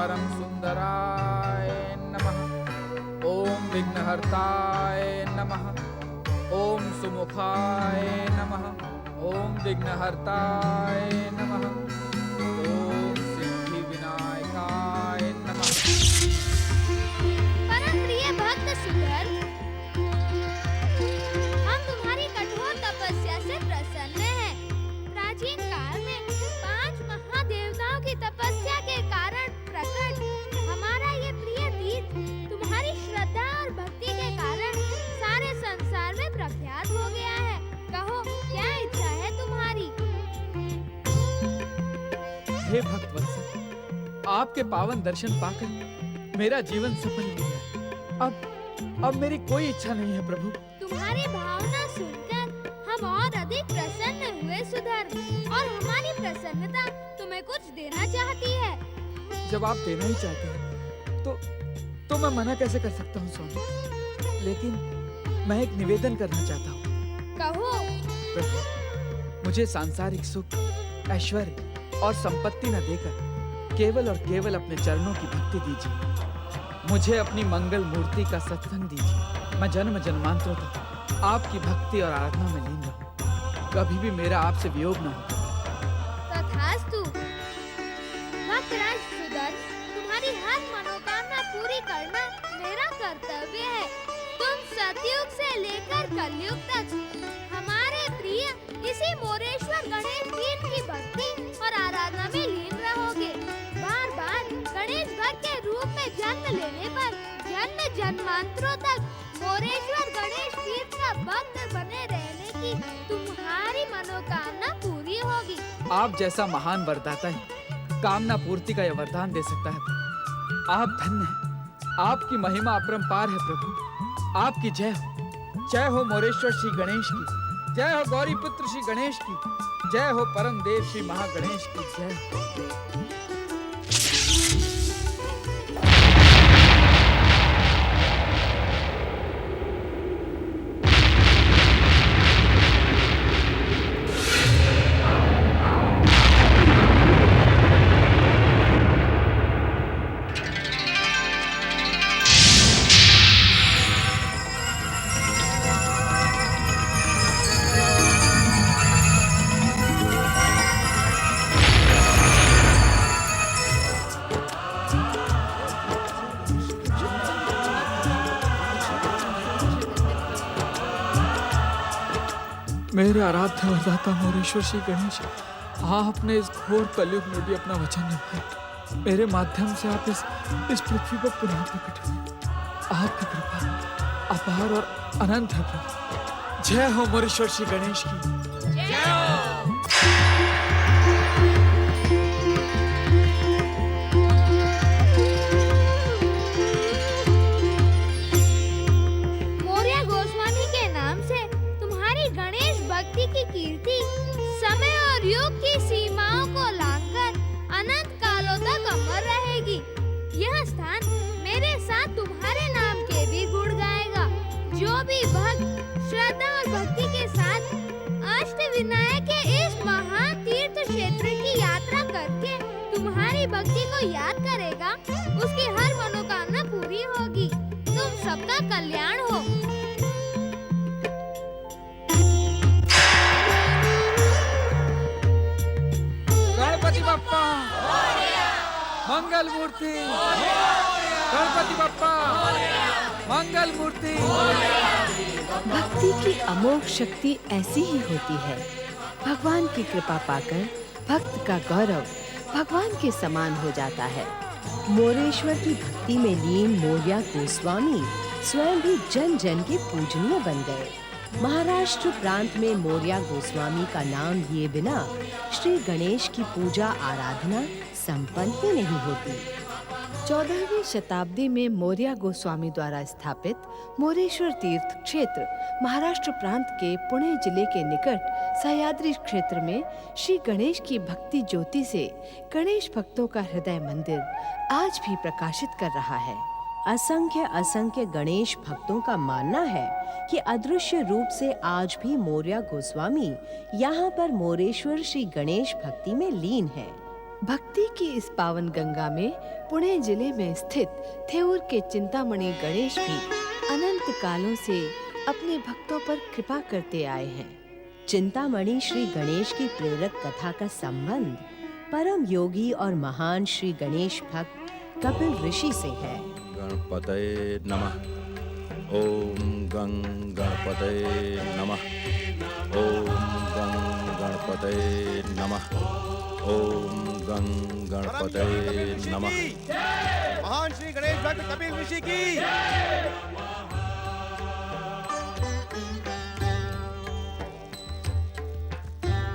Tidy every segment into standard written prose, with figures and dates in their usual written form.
परम सुंदराय नमः। ओम विघ्नहर्ताय नमः। ओम सुमुखाय नमः। ओम विघ्नहर्ताय नमः। ओम सिद्धि विनायकाय नमः। परम प्रिय भक्त सुंदर, हम तुम्हारी कठोर तपस्या से प्रसन्न हैं। प्राचीन काल में 5 महादेवताओं की तपस्या के कारण प्रकट हमारा ये प्रिय तीर्थ तुम्हारी श्रद्धा और भक्ति के कारण सारे संसार में प्रख्यात हो गया है। कहो, क्या इच्छा है तुम्हारी? हे भक्तवत्सल, आपके पावन दर्शन पाकर मेरा जीवन सफल हो गया। अब मेरी कोई इच्छा नहीं है प्रभु। तुम्हारी भावना सुनकर हम और अधिक प्रसन्न हुए सुधर, और हमारी प्रसन्नता तुम्हें कुछ देना चाहती है। जब आप देना ही चाहते हैं तो मैं मना कैसे कर सकता हूँ स्वामी। लेकिन मैं एक निवेदन करना चाहता हूँ। कहो। प्रभु, मुझे सांसारिक सुख, ऐश्वर्य और संपत्ति न देकर केवल और केवल अपने चरणों की भक्ति दीजिए। मुझे अपनी मंगल मूर्ति का सत्संग दीजिए। मैं जन्म जन्मांतरों तक आपकी भक्ति और आराधना में लीन रहूं। कभी भी मेरा आपसे वियोग न हो। तथास्तु। भक्तराज सुदर्शन, तुम्हारी हर मनोकामना पूरी करना मेरा कर्तव्य है। तुम सतयुग से लेकर कलयुग तक हमारे प्रिय इसी मोरेश्वर गणेश तीर्थ की भक्ति और आराधना में लीन रहोगे। बार बार गणेश भक्त के रूप में जन्म लेने पर जन्म जन्मांतरों तक मोरेश्वर गणेश तीर्थ का भक्त बने रहने की तुम्हारी मनोकामना पूरी होगी। आप जैसा महान वरदाता है कामना पूर्ति का यह वरदान दे सकता है। आप धन्य हैं। आपकी महिमा अपरंपार है प्रभु। आपकी जय हो। जय हो मोरेश्वर श्री गणेश की। जय हो गौरी पुत्र श्री गणेश की। जय हो परम देव श्री महागणेश की जय हो। मेरे आराध्य वरदाता मोरेश्वर श्री गणेश, आपने इस घोर कलयुग में भी अपना वचन निभाया। मेरे माध्यम से आप इस पृथ्वी पर पुनः प्रकट हुए। आपकी कृपा अपार और अनंत है प्रभु। जय हो मोरेश्वर श्री गणेश की जय हो। की कीर्ति समय और युग की सीमाओं को लांघकर अनंत कालों तक अमर रहेगी। यह स्थान मेरे साथ तुम्हारे नाम के भी गुण गाएगा। जो भी भक्त श्रद्धा और भक्ति के साथ अष्टविनायक के इस महान तीर्थ क्षेत्र की यात्रा करके तुम्हारी भक्ति को याद करेगा, उसकी हर मनोकामना पूरी होगी। तुम सबका कल्याण हो। गणपति बप्पा मंगल मूर्ति। गणपति बप्पा मंगल मूर्ति। भक्ति की अमोघ शक्ति ऐसी ही होती है। भगवान की कृपा पाकर भक्त का गौरव भगवान के समान हो जाता है। मोरेश्वर की भक्ति में लीन मोरिया गोस्वामी स्वयं भी जन जन के पूजनीय बन गए। महाराष्ट्र प्रांत में मोरिया गोस्वामी का नाम लिए बिना श्री गणेश की पूजा आराधना संपन्न ही नहीं होती। 14वीं शताब्दी में मोरिया गोस्वामी द्वारा स्थापित मोरेश्वर तीर्थ क्षेत्र महाराष्ट्र प्रांत के पुणे जिले के निकट सह्याद्री क्षेत्र में श्री गणेश की भक्ति ज्योति से गणेश भक्तों का हृदय मंदिर आज भी प्रकाशित कर रहा है। असंख्य गणेश भक्तों का मानना है कि अदृश्य रूप से आज भी मोरिया गोस्वामी यहाँ पर मोरेश्वर श्री गणेश भक्ति में लीन है। भक्ति की इस पावन गंगा में पुणे जिले में स्थित थेऊर के चिंतामणि गणेश भी अनंत कालों से अपने भक्तों पर कृपा करते आए हैं। चिंतामणि श्री गणेश की प्रेरक कथा का संबंध परम योगी और महान श्री गणेश भक्त कपिल ऋषि से है। गणपतये नमः। ओम गं गणपतये नमः। ओम गं गणपतये नमः। ओम गं गणपतये नमः। महान श्री गणेश भक्त कपिल ऋषि की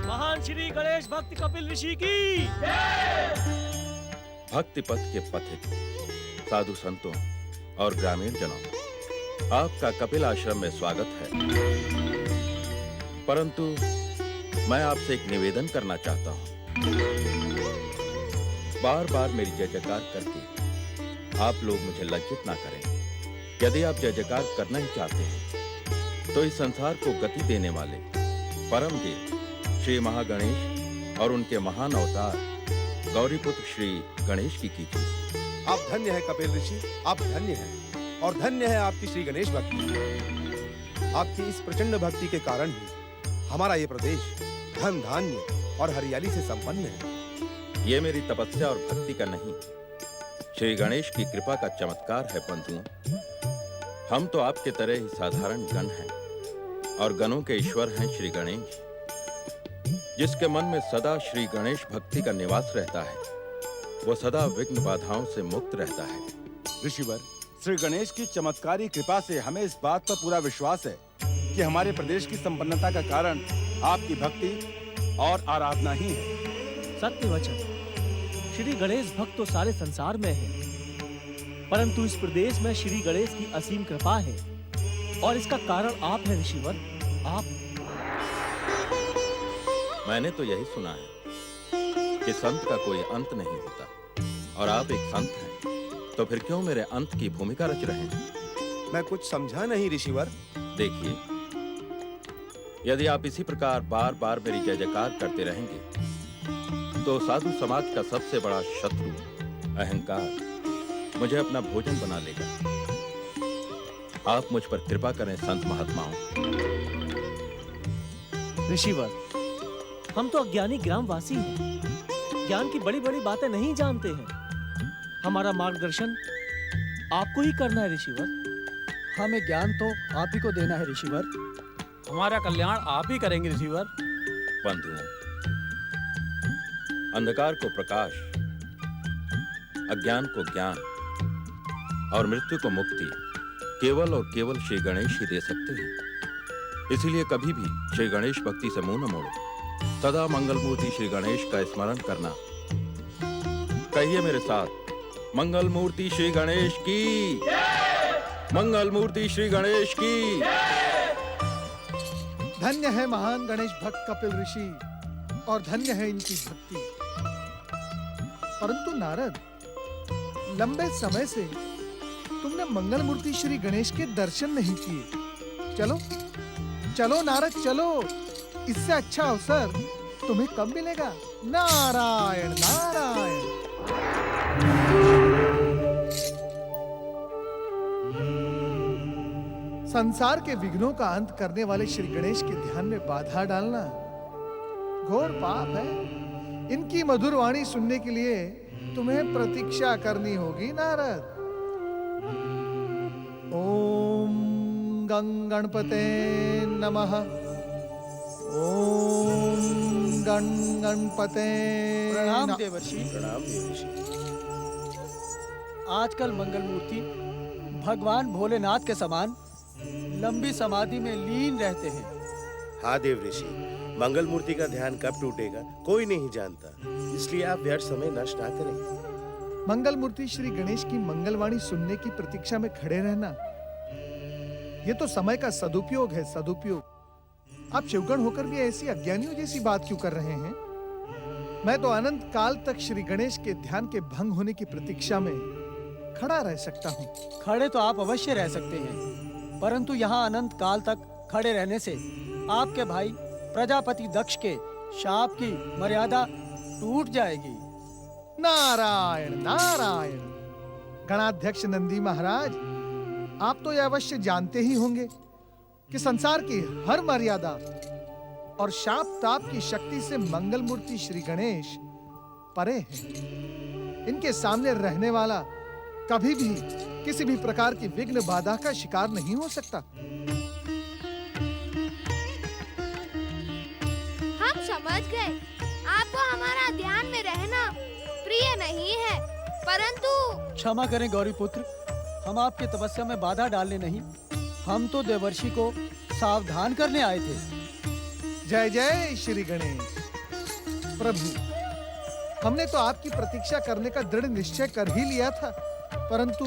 महान श्री गणेश भक्त कपिल ऋषि की भक्ति पथ के पथिक साधु संतों और ग्रामीण जनों, आपका कपिल आश्रम में स्वागत है। परंतु मैं आपसे एक निवेदन करना चाहता हूँ। बार बार मेरी जय जयकार करके आप लोग मुझे लज्जित ना करें। यदि आप जय जयकार करना ही चाहते हैं तो इस संसार को गति देने वाले परम देव श्री महागणेश और उनके महान अवतार गौरीपुत्र श्री गणेश की कीजिए। आप धन्य है कपिल ऋषि, आप धन्य हैं और धन्य है आपकी श्री गणेश भक्ति। आपकी इस प्रचंड भक्ति के कारण ही हमारा ये प्रदेश धन धान्य और हरियाली से संपन्न है। ये मेरी तपस्या और भक्ति का नहीं, श्री गणेश की कृपा का चमत्कार है बंधुओं। हम तो आपके तरह ही साधारण गण हैं और गणों के ईश्वर हैं श्री गणेश। जिसके मन में सदा श्री गणेश भक्ति का निवास रहता है वो सदा विघ्न बाधाओं से मुक्त रहता है। ऋषिवर, श्री गणेश की चमत्कारी कृपा से हमें इस बात पर पूरा विश्वास है कि हमारे प्रदेश की संपन्नता का कारण आपकी भक्ति और आराधना ही है। सत्य वचन। श्री गणेश भक्त तो सारे संसार में है, परंतु इस प्रदेश में श्री गणेश की असीम कृपा है और इसका कारण आप हैं ऋषिवर, आप। मैंने तो यही सुना है कि संत का कोई अंत नहीं होता और आप एक संत हैं, तो फिर क्यों मेरे अंत की भूमिका रच रहे हैं? मैं कुछ समझा नहीं ऋषिवर। देखिए, यदि आप इसी प्रकार बार बार मेरी जय जयकार करते रहेंगे तो साधु समाज का सबसे बड़ा शत्रु अहंकार मुझे अपना भोजन बना लेगा। आप मुझ पर कृपा करें संत महात्माओं। ऋषिवर, हम तो अज्ञानी ग्रामवासी हैं, ज्ञान की बड़ी बड़ी बातें नहीं जानते हैं। हमारा मार्गदर्शन आपको ही करना है ऋषिवर। हमें ज्ञान तो आप ही को देना है ऋषिवर। हमारा कल्याण आप ही करेंगे ऋषिवर। बंधुओं, अंधकार को प्रकाश, अज्ञान को ज्ञान और मृत्यु को मुक्ति केवल और केवल श्री गणेश ही दे सकते हैं। इसीलिए कभी भी श्री गणेश भक्ति से मुंह न मोड़ो। सदा मंगलमूर्ति श्री गणेश का स्मरण करना। कहिए मेरे साथ, मंगलमूर्ति श्री गणेश की, मंगलमूर्ति श्री गणेश की। धन्य है महान गणेश भक्त कपिल ऋषि और धन्य है इनकी भक्ति। परंतु नारद, लंबे समय से तुमने मंगलमूर्ति श्री गणेश के दर्शन नहीं किए। चलो चलो नारद, चलो। इससे अच्छा अवसर तुम्हें कब मिलेगा? नारायण नारायण। संसार के विघ्नों का अंत करने वाले श्री गणेश के ध्यान में बाधा डालना घोर पाप है। इनकी मधुर वाणी सुनने के लिए तुम्हें प्रतीक्षा करनी होगी नारद। ओम गं गणपते नमः। ओम गण गणपते। प्रणाम देवर्षि। प्रणाम देवर्षि। आजकल मंगल मूर्ति भगवान भोलेनाथ के समान लंबी समाधि में लीन रहते हैं। हाँ देव ऋषि, मंगल मूर्ति का ध्यान कब टूटेगा कोई नहीं जानता, इसलिए आप व्यर्थ समय नष्ट ना करें। मंगल मूर्ति श्री गणेश की मंगलवाणी सुनने की प्रतीक्षा में खड़े रहना, ये तो समय का सदुपयोग है, सदुपयोग। आप शिवगण होकर भी ऐसी अज्ञानियों जैसी बात क्यों कर रहे हैं? मैं तो अनंत काल तक श्री गणेश के ध्यान के भंग होने की प्रतीक्षा में खड़ा रह सकता हूँ। खड़े तो आप अवश्य रह सकते हैं, परंतु यहाँ अनंत काल तक खड़े रहने से आपके भाई प्रजापति दक्ष के शाप की मर्यादा टूट जाएगी। नारायण नारायण। गणाध्यक्ष नंदी महाराज, आप तो यह अवश्य जानते ही होंगे कि संसार की हर मर्यादा और शाप ताप की शक्ति से मंगल मूर्ति श्री गणेश परे है। इनके सामने रहने वाला कभी भी किसी भी प्रकार की विघ्न बाधा का शिकार नहीं हो सकता। हम समझ गए, आपको हमारा ध्यान में रहना प्रिय नहीं है, परंतु क्षमा करें गौरी पुत्र, हम आपके तपस्या में बाधा डालने नहीं, हम तो देवर्षि को सावधान करने आए थे। जय जय श्री गणेश। प्रभु, हमने तो आपकी प्रतीक्षा करने का दृढ़ निश्चय कर ही लिया था, परंतु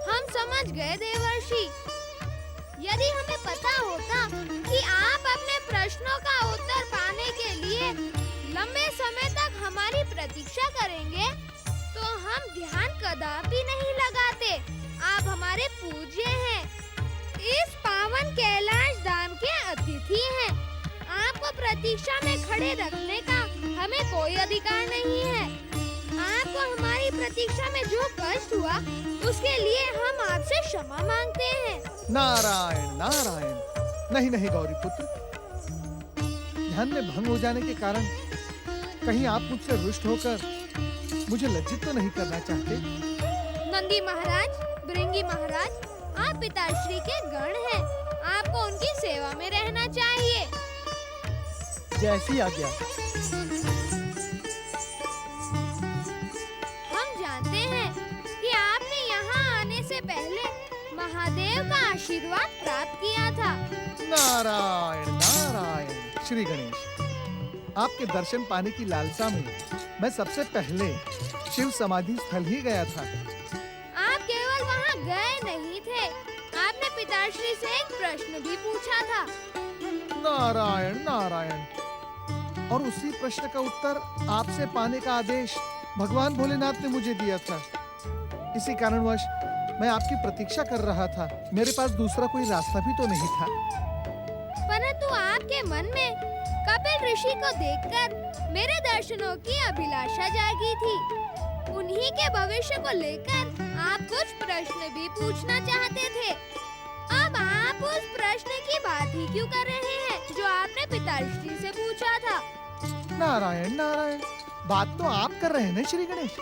हम समझ गए देवर्षि। यदि हमें पता होता कि आप अपने प्रश्नों का उत्तर पाने के लिए लंबे समय तक हमारी प्रतीक्षा करेंगे, तो हम ध्यान कदापि नहीं लगाते। आप हमारे पूज्य हैं, इस पावन कैलाश धाम के अतिथि हैं। आपको प्रतीक्षा में खड़े रखने का हमें कोई अधिकार नहीं है। आपको हमारी प्रतीक्षा में जो कष्ट हुआ, उसके लिए हम आपसे क्षमा मांगते हैं। नारायण नारायण। नहीं नहीं गौरी पुत्र, ध्यान में भंग हो जाने के कारण कहीं आप मुझसे रुष्ट होकर मुझे लज्जित तो नहीं करना चाहते? नंदी महाराज, भृंगी महाराज, आप पिताश्री के गण हैं, आपको उनकी सेवा में रहना चाहिए। जैसी आज्ञा। हम जानते हैं कि आपने यहाँ आने से पहले महादेव का आशीर्वाद प्राप्त किया था। नारायण नारायण। श्री गणेश, आपके दर्शन पाने की लालसा में मैं सबसे पहले शिव समाधि स्थल ही गया था। आप केवल वहाँ गए नहीं थे, आपने पिताश्री से एक प्रश्न भी पूछा था। नारायण नारायण। और उसी प्रश्न का उत्तर आपसे पाने का आदेश भगवान भोलेनाथ ने मुझे दिया था। इसी कारणवश मैं आपकी प्रतीक्षा कर रहा था। मेरे पास दूसरा कोई रास्ता भी तो नहीं था। परंतु आपके मन में कपिल ऋषि को देखकर मेरे दर्शनों की अभिलाषा जागी थी। उन्हीं के भविष्य को लेकर आप कुछ प्रश्न भी पूछना चाहते थे। अब आप उस प्रश्न की बात ही क्यों कर रहे हैं जो आपने पिताश्री से पूछा था? नारायण नारायण। बात तो आप कर रहे हैं ना श्री गणेश?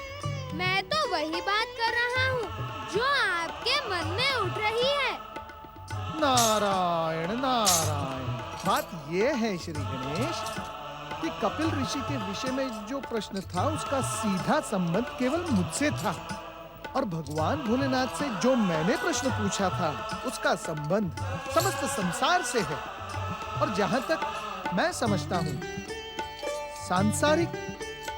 मैं तो वही बात कर रहा हूँ जो आपके मन में उठ रही है। नारायण नारायण। बात ये है श्री गणेश कि कपिल ऋषि के विषय में जो प्रश्न था उसका सीधा संबंध केवल मुझसे था, और भगवान भोलेनाथ से जो मैंने प्रश्न पूछा था उसका संबंध समस्त संसार से है। और जहाँ तक मैं समझता हूँ, सांसारिक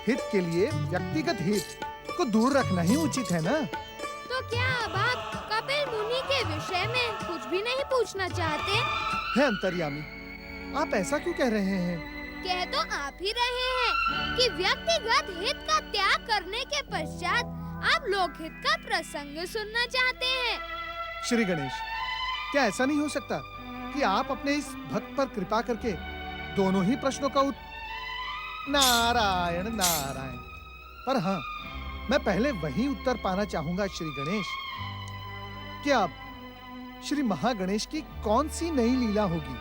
हित के लिए व्यक्तिगत हित को दूर रखना ही उचित है ना? तो क्या अब आप कपिल मुनि के विषय में कुछ भी नहीं पूछना चाहते? है अंतर्यामी, आप ऐसा क्यों कह रहे हैं? कह तो आप ही रहे हैं कि व्यक्तिगत हित का त्याग करने के पश्चात आप लोकहित का प्रसंग सुनना चाहते हैं। श्री गणेश, क्या ऐसा नहीं हो सकता कि आप अपने इस भक्त पर कृपा करके दोनों ही प्रश्नों का नारायण नारायण। पर हाँ, मैं पहले वही उत्तर पाना चाहूंगा श्री गणेश कि अब श्री महागणेश की कौन सी नई लीला होगी,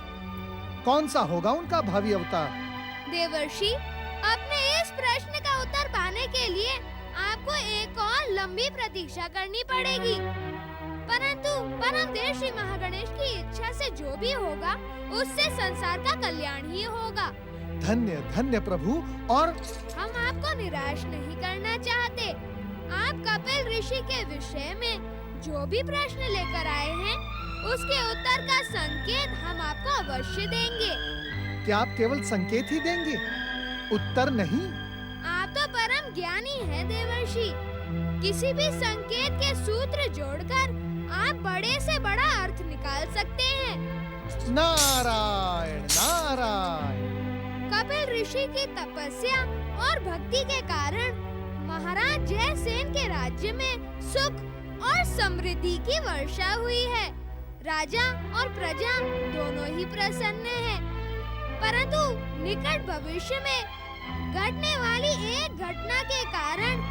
कौन सा होगा उनका भावी अवतार? देवर्षि, अपने इस प्रश्न का उत्तर पाने के लिए आपको एक और लंबी प्रतीक्षा करनी पड़ेगी। परंतु परमदेव श्री महागणेश की इच्छा से जो भी होगा उससे संसार का कल्याण ही होगा। धन्य धन्य प्रभु। और हम आपको निराश नहीं करना चाहते। आप कपिल ऋषि के विषय में जो भी प्रश्न लेकर आए हैं उसके उत्तर का संकेत हम आपको अवश्य देंगे। क्या आप केवल संकेत ही देंगे, उत्तर नहीं? आप तो परम ज्ञानी हैं देवर्षि। किसी भी संकेत के सूत्र जोड़कर आप बड़े से बड़ा अर्थ निकाल सकते हैं। नारायण नारायण। कपिल ऋषि की तपस्या और भक्ति के कारण महाराज जयसेन के राज्य में सुख और समृद्धि की वर्षा हुई है। राजा और प्रजा दोनों ही प्रसन्न हैं। परंतु निकट भविष्य में घटने वाली एक घटना के कारण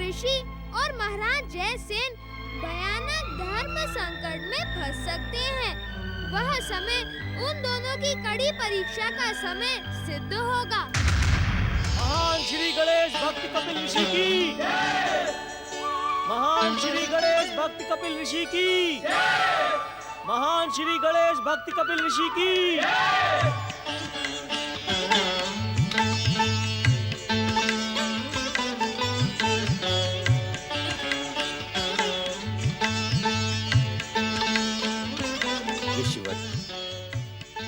ऋषि और महाराज जयसेन भयानक धर्म संकट में फंस सकते हैं। वह समय उन दोनों की कड़ी परीक्षा का समय सिद्ध होगा। महान श्री गणेश भक्त कपिल ऋषि की, महान श्री गणेश भक्त कपिल ऋषि की, महान श्री गणेश भक्त कपिल ऋषि की। ऋषिवर,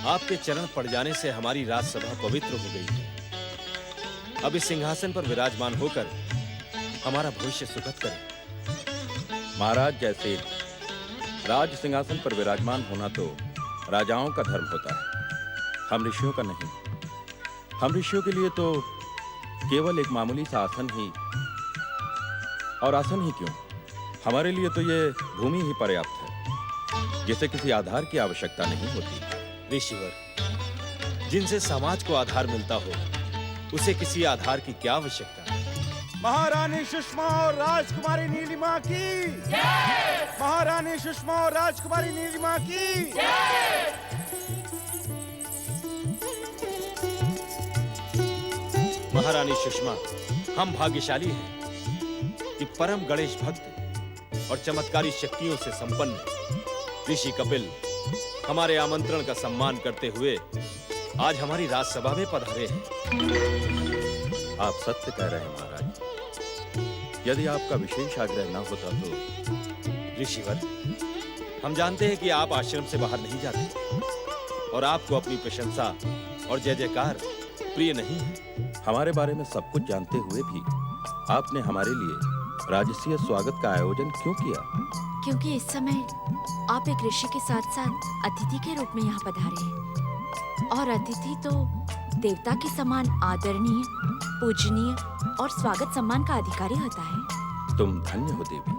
आपके चरण पड़ जाने से हमारी राजसभा पवित्र हो गई है। अब इस सिंहासन पर विराजमान होकर हमारा भविष्य सुखद करें। महाराज जैसे राज सिंहासन पर विराजमान होना तो राजाओं का धर्म होता है, हम ऋषियों का नहीं। हम ऋषियों के लिए तो केवल एक मामूली सा आसन ही, और आसन ही क्यों, हमारे लिए तो ये भूमि ही पर्याप्त है, जिसे किसी आधार की आवश्यकता नहीं होती। ऋषिवर, जिनसे समाज को आधार मिलता हो, उसे किसी आधार की क्या आवश्यकता है? महारानी सुषमा और राजकुमारी नीलिमा की जय! महारानी सुषमा और राजकुमारी नीलिमा की जय! महारानी सुषमा, हम भाग्यशाली हैं कि परम गणेश भक्त और चमत्कारी शक्तियों से संपन्न ऋषि कपिल हमारे आमंत्रण का सम्मान करते हुए आज हमारी राजसभा में पधारे हैं। आप सत्य कह रहे हैं महाराज। यदि आपका विशेष आग्रह न होता तो। ऋषिवर, हम जानते हैं कि आप आश्रम से बाहर नहीं जाते और आपको अपनी प्रशंसा और जय जयकार प्रिय नहीं है। हमारे बारे में सब कुछ जानते हुए भी आपने हमारे लिए राजसीय स्वागत का आयोजन क्यों किया? क्योंकि इस समय आप एक ऋषि के साथ साथ अतिथि के रूप में यहाँ पधारे हैं, और अतिथि तो देवता के समान आदरणीय, पूजनीय और स्वागत सम्मान का अधिकारी होता है। तुम धन्य हो देवी,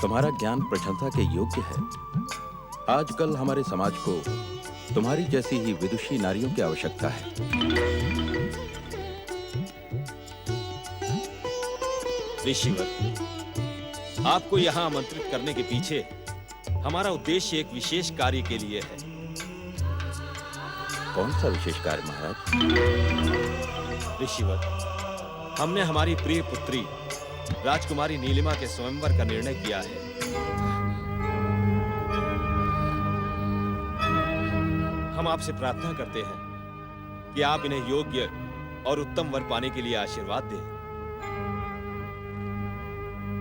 तुम्हारा ज्ञान प्रशंसा के योग्य है। आजकल हमारे समाज को तुम्हारी जैसी ही विदुषी नारियों की आवश्यकता है। ऋषिवर, आपको यहाँ आमंत्रित करने के पीछे हमारा उद्देश्य एक विशेष कार्य के लिए है। कौन सा विशेष कार्य महाराज? ऋषिवर, हमने हमारी प्रिय पुत्री राजकुमारी नीलिमा के स्वयंवर का निर्णय किया है। हम आपसे प्रार्थना करते हैं कि आप इन्हें योग्य और उत्तम वर पाने के लिए आशीर्वाद दें।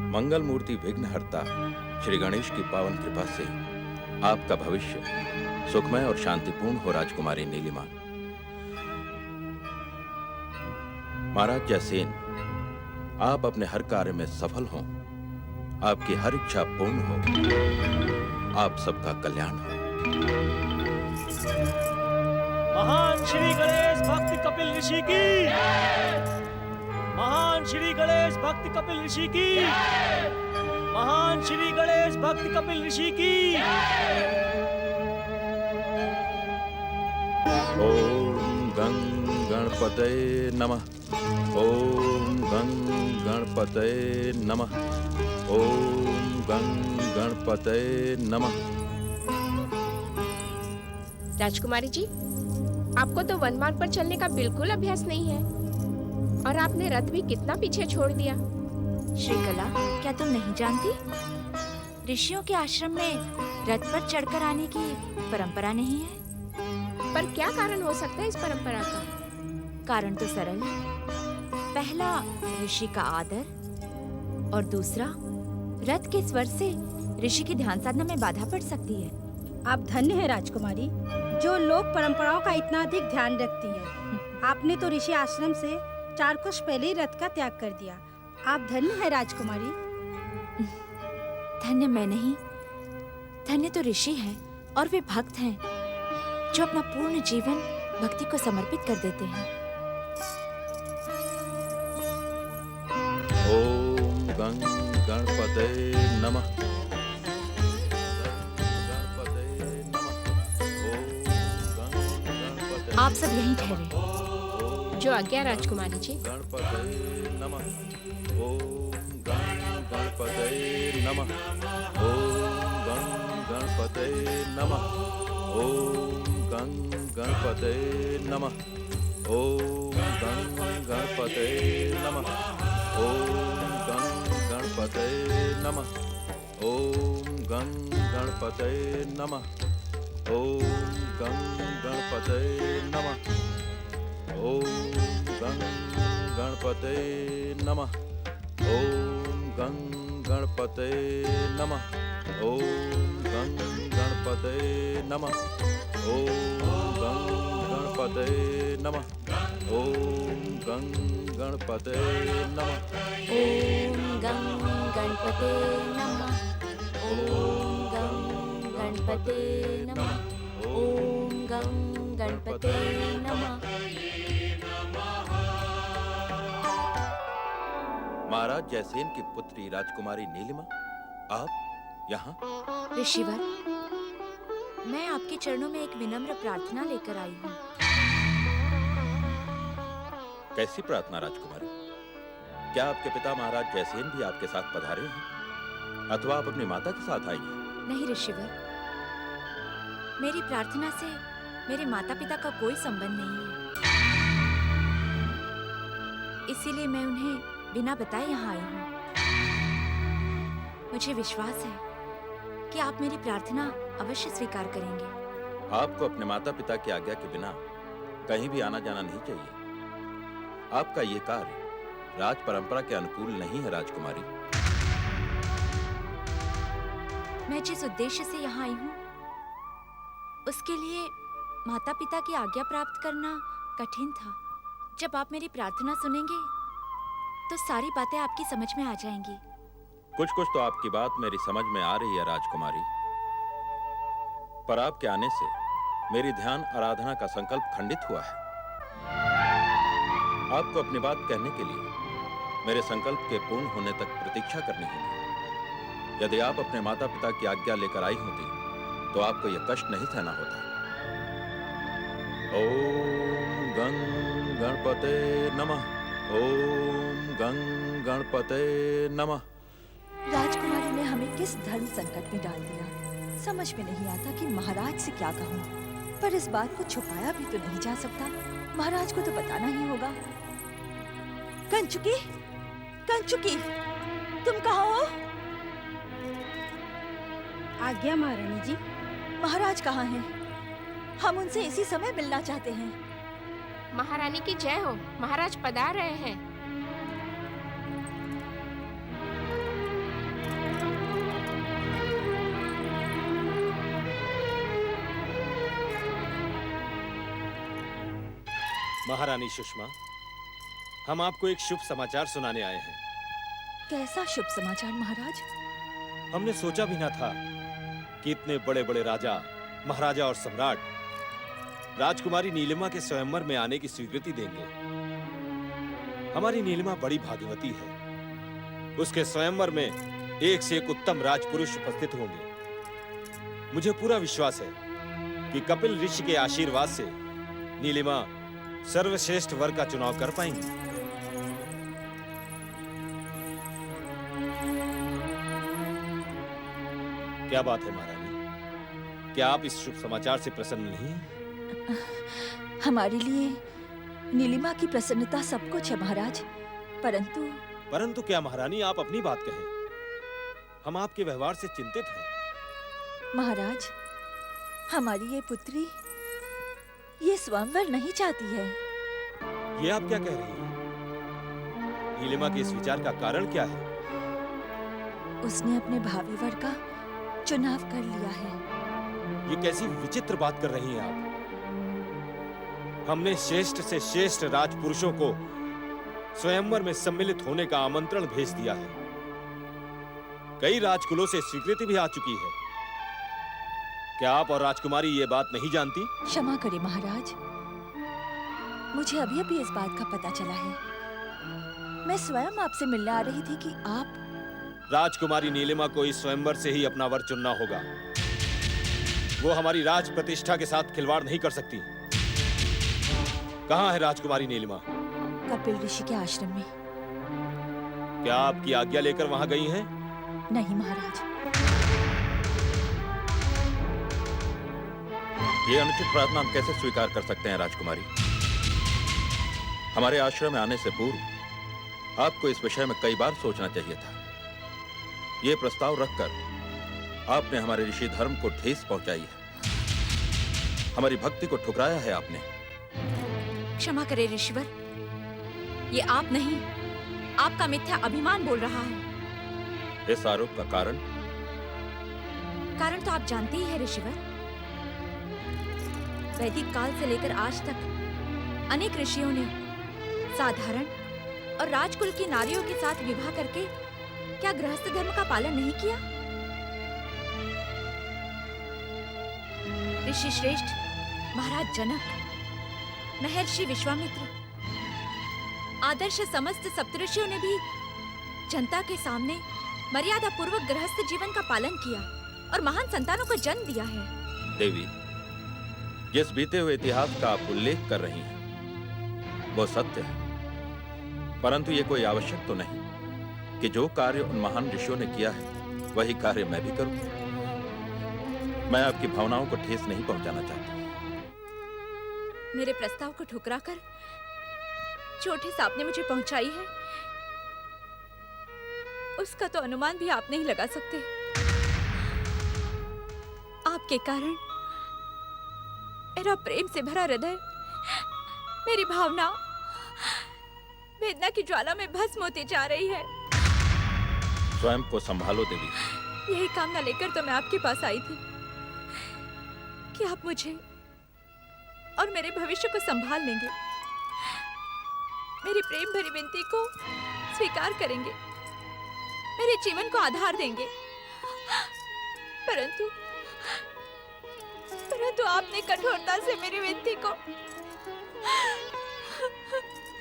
मंगल मूर्ति विघ्नहर्ता श्री गणेश की पावन कृपा से आपका भविष्य सुखमय और शांतिपूर्ण हो राजकुमारी नीलिमा। महाराज जयसेन, आप अपने हर कार्य में सफल हों, आपकी हर इच्छा पूर्ण हो, आप सबका कल्याण हो। महान श्री गणेश भक्त कपिल ऋषि की, महान श्री गणेश भक्त कपिल ऋषि की, महान श्री गणेश भक्त कपिल ऋषि की। ओम गं गणपतये नमः। ओम गं गणपतये नमः। ओम गं गणपतये नमः। राजकुमारी जी, आपको तो वन मार्ग पर चलने का बिल्कुल अभ्यास नहीं है, और आपने रथ भी कितना पीछे छोड़ दिया। श्रीकला, क्या तुम नहीं जानती? ऋषियों के आश्रम में रथ पर चढ़कर आने की परंपरा नहीं है। पर क्या कारण हो सकता है इस परंपरा का? कारण तो सरल है। पहला, ऋषि का आदर, और दूसरा, रथ के स्वर से ऋषि की ध्यान साधना में बाधा पड़ सकती है। आप धन्य है राजकुमारी, जो लोक परंपराओं का इतना अधिक ध्यान रखती है। आपने तो ऋषि आश्रम से 4 कोस पहले ही रथ का त्याग कर दिया। आप धन्य है राजकुमारी। धन्य मैं नहीं, धन्य तो ऋषि हैं, और वे भक्त हैं जो अपना पूर्ण जीवन भक्ति को समर्पित कर देते हैं। ओम गं गणपतये नमः। आप सब यहीं ठहरे। जो आज्ञा राजकुमारी जी। गणपतये नमः। ओम गणपतये नमः। ओम गणपतये नमः। ओम गणपतये नमः। ओम गणपतये नमः। ओम गणपतये नमः। ओम गणपतये नमः। ओम गणपतये नमः। ओम गणपतये नमः। ओम गणपतये नमः। ओम गणपतये नमः। ओम गणपतये नमः। ओम गणपतये नमः। ओम गणपते नमः। ओम गणपते नमः। ओम गणपते नमः। महाराज जयसेन की पुत्री राजकुमारी नीलिमा, आप यहाँ? ऋषिवर, मैं आपके चरणों में एक विनम्र प्रार्थना लेकर आई हूँ। कैसी प्रार्थना राजकुमारी? क्या आपके पिता महाराज जयसेन भी आपके साथ पधारे हैं, अथवा आप अपनी माता के साथ आई हैं? नहीं ऋषिवर, मेरी प्रार्थना से मेरे माता पिता का कोई संबंध नहीं है, इसीलिए मैं उन्हें बिना बताए यहाँ आई हूँ। मुझे विश्वास है कि आप मेरी प्रार्थना अवश्य स्वीकार करेंगे। आपको अपने माता पिता की आज्ञा के बिना कहीं भी आना जाना नहीं चाहिए। आपका ये कार्य राज परंपरा के अनुकूल नहीं है राजकुमारी। मैं जिस उद्देश्य से यहाँ आई हूँ, उसके लिए माता पिता की आज्ञा प्राप्त करना कठिन था। जब आप मेरी प्रार्थना सुनेंगे तो सारी बातें आपकी समझ में आ जाएंगी। कुछ तो आपकी बात मेरी समझ में आ रही है राजकुमारी, पर आपके आने से मेरी ध्यान आराधना का संकल्प खंडित हुआ है। आपको अपनी बात कहने के लिए मेरे संकल्प के पूर्ण होने तक प्रतीक्षा करनी होगी। यदि आप अपने माता पिता की आज्ञा लेकर आई होती तो आपको यह कष्ट नहीं सहना होता। ओम गणपते नमः। ओम गणपते नमः। राजकुमारी ने हमें किस धर्म संकट में डाल दिया, समझ में नहीं आता कि महाराज से क्या कहूँ। पर इस बात को छुपाया भी तो नहीं जा सकता, महाराज को तो बताना ही होगा। कंचुकी, कंचुकी, तुम कहाँ हो? आज्ञा महारानी जी। महाराज कहाँ हैं? हम उनसे इसी समय मिलना चाहते हैं। महारानी की जय हो, महाराज पधार रहे हैं। महारानी सुषमा, हम आपको एक शुभ समाचार सुनाने आए हैं। कैसा शुभ समाचार महाराज? हमने सोचा भी ना था कि इतने बड़े बड़े राजा, महाराजा और सम्राट राजकुमारी नीलिमा के स्वयंवर में आने की स्वीकृति देंगे। हमारी नीलिमा बड़ी भाग्यवती है। उसके स्वयंवर में एक से एक उत्तम राजपुरुष उपस्थित होंगे। मुझे पूरा विश्वास है कि कपिल ऋषि के आशीर्वाद से नीलिमा सर्वश्रेष्ठ वर का चुनाव कर पाएंगी। क्या बात है महारानी, क्या आप इस शुभ समाचार से प्रसन्न नहीं हैं? हमारे लिए नीलिमा की प्रसन्नता सब कुछ है महाराज, परंतु क्या महारानी, आप अपनी बात कहें। हम आपके व्यवहार से चिंतित हैं। महाराज, हमारी ये पुत्री ये स्वयंवर नहीं चाहती है। ये आप क्या कह रही हैं? नीलिमा के इस विचार का कारण क्या है? उसने अपने भावी वर का चुनाव कर लिया है। ये कैसी विचित्र बात कर रही हैं आप? हमने श्रेष्ठ से श्रेष्ठ राजपुरुषों को स्वयंवर में सम्मिलित होने का आमंत्रण भेज दिया है। कई राजकुलों से स्वीकृति भी आ चुकी है। क्या आप और राजकुमारी ये बात नहीं जानती? क्षमा करें महाराज, मुझे अभी अभी इस बात का पता चला है। मैं स्वयं आपसे मिलने आ रही थी कि आप। राजकुमारी नीलिमा को इस स्वयंवर से ही अपना वर चुनना होगा। वो हमारी राज प्रतिष्ठा के साथ खिलवाड़ नहीं कर सकती। कहाँ है राजकुमारी नीलिमा? कपिल ऋषि के आश्रम में। क्या आपकी आज्ञा लेकर वहां गई हैं? नहीं महाराज। ये अनुचित प्रार्थना हम कैसे स्वीकार कर सकते हैं राजकुमारी? हमारे आश्रम में आने से पूर्व आपको इस विषय में कई बार सोचना चाहिए था। ये प्रस्ताव रखकर आपने हमारे ऋषि धर्म को ठेस पहुंचाई है, हमारी भक्ति को ठुकराया है आपने। क्षमा करें ऋषिवर, ये आप नहीं, आपका मिथ्या अभिमान बोल रहा है। इस आरोप का कारण तो आप जानते ही हैं ऋषिवर। वैदिक काल से लेकर आज तक अनेक ऋषियों ने साधारण और राजकुल की नारियों के साथ विवाह करके क्या गृहस्थ धर्म का पालन नहीं किया? ऋषि श्रेष्ठ महाराज जनक, महर्षि विश्वामित्र, आदर्श समस्त सप्तऋषियों ने भी जनता के सामने मर्यादा पूर्वक गृहस्थ जीवन का पालन किया और महान संतानों को जन्म दिया है। देवी, जिस बीते हुए इतिहास का आप उल्लेख कर रही हैं वो सत्य है, परंतु ये कोई आवश्यक तो नहीं कि जो कार्य उन महान ऋषियों ने किया है वही कार्य मैं भी करूं। मैं आपकी भावनाओं को ठेस नहीं पहुंचाना चाहता। मेरे प्रस्ताव को ठुकराकर जो ठेस आपने मुझे पहुंचाई है उसका तो अनुमान भी आप नहीं लगा सकते। आपके कारण मेरा प्रेम से भरा हृदय, मेरी भावना वेदना की ज्वाला में भस्म होती जा रही है। स्वयं को संभालो देवी। यही कामना लेकर तो मैं आपके पास आई थी कि आप मुझे और मेरे भविष्य को संभाल लेंगे, मेरी प्रेम भरी विनती को स्वीकार करेंगे, मेरे जीवन को आधार देंगे। परंतु आपने कठोरता से मेरी विनती को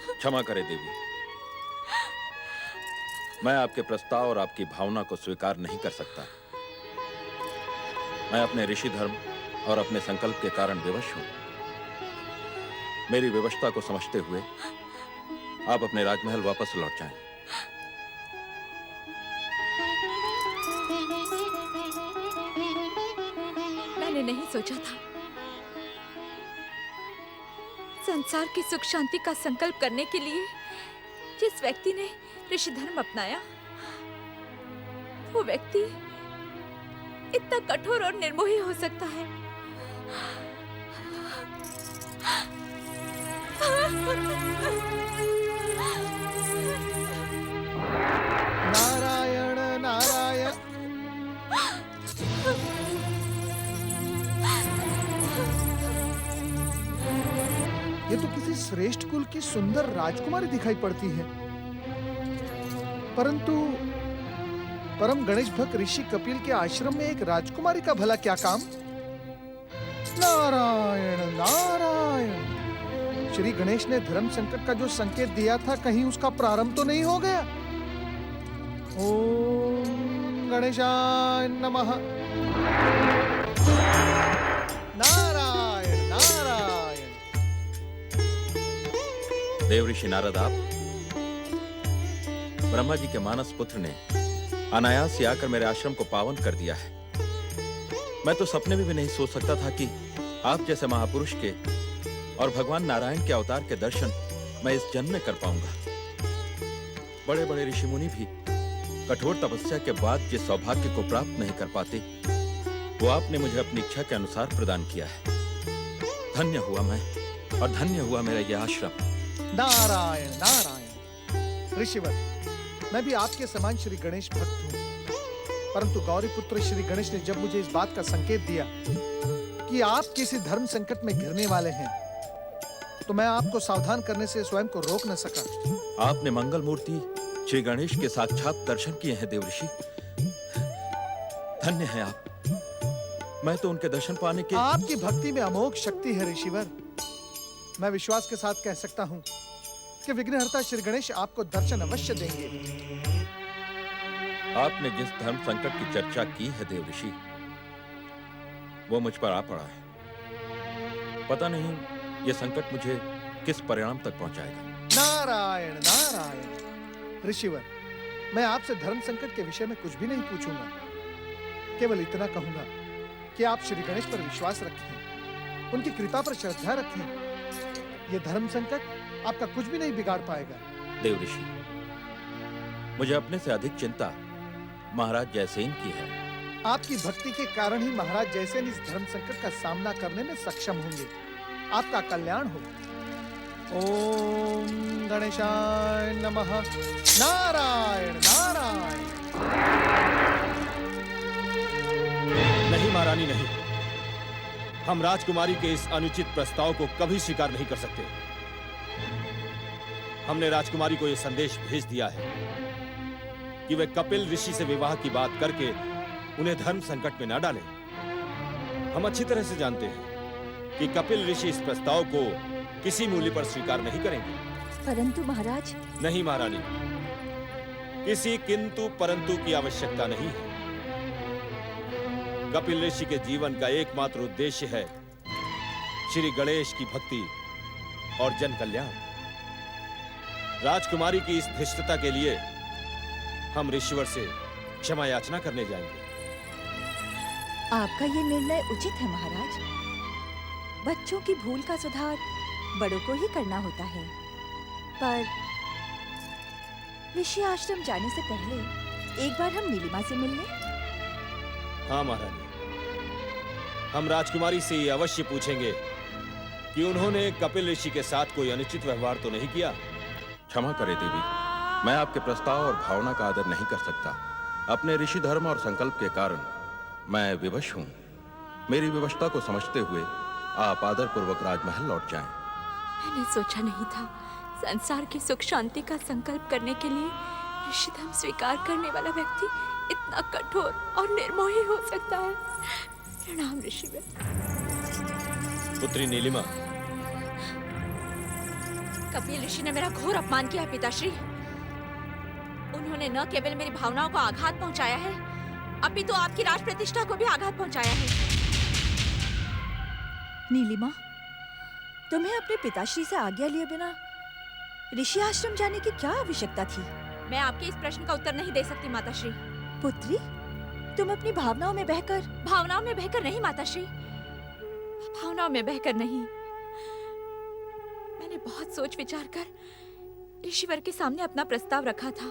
क्षमा करें देवी, मैं आपके प्रस्ताव और आपकी भावना को स्वीकार नहीं कर सकता। मैं अपने ऋषि धर्म और अपने संकल्प के कारण विवश हूं। मेरी विवशता को समझते हुए आप अपने राजमहल वापस लौट जाएं। मैंने नहीं सोचा था संसार की सुख शांति का संकल्प करने के लिए जिस व्यक्ति ने ऋषि धर्म अपनाया वो व्यक्ति इतना कठोर और निर्मोही हो सकता है। नारायण नारायण। ये तो किसी श्रेष्ठ कुल की सुंदर राजकुमारी दिखाई पड़ती है, परंतु परम गणेश भक्त ऋषि कपिल के आश्रम में एक राजकुमारी का भला क्या काम? नारायण नारायण। श्री गणेश ने धर्म संकट का जो संकेत दिया था कहीं उसका प्रारंभ तो नहीं हो गया? ओम गणेशाय नमः। नारायण नारायण। देव ऋषि नारद, आप ब्रह्मा जी के मानस पुत्र ने अनायास से आकर मेरे आश्रम को पावन कर दिया है। मैं तो सपने में भी नहीं सोच सकता था कि आप जैसे महापुरुष के और भगवान नारायण के अवतार के दर्शन मैं इस जन्म में कर पाऊंगा। बड़े बड़े ऋषि मुनि भी कठोर तपस्या के बाद जिस सौभाग्य को प्राप्त नहीं कर पाते वो आपने मुझे अपनी इच्छा के अनुसार प्रदान किया है। धन्य हुआ मैं और धन्य हुआ मेरा यह आश्रम। नारायण नारायण। ऋषिवर, मैं भी आपके समान श्री गणेश भक्त हूँ, परंतु गौरी पुत्र श्री गणेश ने जब मुझे इस बात का संकेत दिया कि आप किसी धर्म संकट में घिरने वाले हैं तो मैं आपको सावधान करने से स्वयं को रोक न सका। आपने मंगल मूर्ति श्री गणेश के साक्षात दर्शन किए हैं देव ऋषि। धन्य हैं आप। मैं तो उनके दर्शन पाने के आपकी भक्ति में अमोघ शक्ति है ऋषिवर। मैं विश्वास के साथ कह सकता हूँ कि विघ्नहर्ता श्री गणेश आपको दर्शन अवश्य देंगे। आपने जिस धर्म संकट की चर्चा की है देव ऋषि वो मुझ पर आ पड़ा है। पता नहीं ये संकट मुझे किस परिणाम तक पहुंचाएगा। नारायण नारायण। ऋषिवर, मैं आपसे धर्म संकट के विषय में कुछ भी नहीं पूछूंगा। केवल इतना कहूंगा कि आप श्री गणेश पर विश्वास रखें, उनकी कृपा पर श्रद्धा रखें। ये धर्म संकट आपका कुछ भी नहीं बिगाड़ पाएगा। देव ऋषि, मुझे अपने से अधिक चिंता महाराज जयसेन की है। आपकी भक्ति के कारण ही महाराज जयसेन इस धर्म संकट का सामना करने में सक्षम होंगे। आपका कल्याण हो। ओम गणेशाय नमः। नारायण नारायण। नहीं महारानी, नहीं। हम राजकुमारी के इस अनुचित प्रस्ताव को कभी स्वीकार नहीं कर सकते। हमने राजकुमारी को यह संदेश भेज दिया है कि वे कपिल ऋषि से विवाह की बात करके उन्हें धर्म संकट में न डालें। हम अच्छी तरह से जानते हैं कि कपिल ऋषि इस प्रस्ताव को किसी मूल्य पर स्वीकार नहीं करेंगे। परंतु महाराज। नहीं महारानी, किसी किंतु परंतु की आवश्यकता नहीं है। कपिल ऋषि के जीवन का एकमात्र उद्देश्य है श्री गणेश की भक्ति और जन कल्याण। राजकुमारी की इस धृष्टता के लिए हम ऋषिवर से क्षमा याचना करने जाएंगे। आपका ये निर्णय उचित है महाराज। बच्चों की भूल का सुधार बड़ों को ही करना होता है। पर ऋषि आश्रम जाने से पहले एक बार हम नीलिमा से मिल लें। हाँ महारानी, हम राजकुमारी से ये अवश्य पूछेंगे कि उन्होंने कपिल ऋषि के साथ कोई अनुचित व्यवहार तो नहीं किया। क्षमा करें देवी, मैं आपके प्रस्ताव और भावना का आदर नहीं कर सकता। अपने ऋषि धर्म और संकल्प के कारण मैं विवश हूँ। मेरी विवशता को समझते हुए आप आदरपूर्वक राजमहल लौट जाएं। मैंने सोचा नहीं था संसार की सुख शांति का संकल्प करने के लिए ऋषि धर्म स्वीकार करने वाला व्यक्ति इतना कठोर और निर्मोही हो सकता है। प्रणाम ऋषिवर। पुत्री नीलिमा, कपिल ऋषि ने मेरा घोर अपमान किया पिताश्री। उन्होंने न केवल मेरी भावनाओं को आघात पहुंचाया है, अपितु आपकी राज प्रतिष्ठा को भी आघात पहुंचाया है। नीलिमा, तुम्हें अपने पिताश्री से आज्ञा लिए बिना ऋषि आश्रम जाने की क्या आवश्यकता थी? मैं आपके इस प्रश्न का उत्तर नहीं दे सकती माताश्री। पुत्री, तुम अपनी भावनाओं में बहकर नहीं माताश्री, भावनाओं में बहकर नहीं। मैंने बहुत सोच विचार कर ऋषिवर के सामने अपना प्रस्ताव रखा था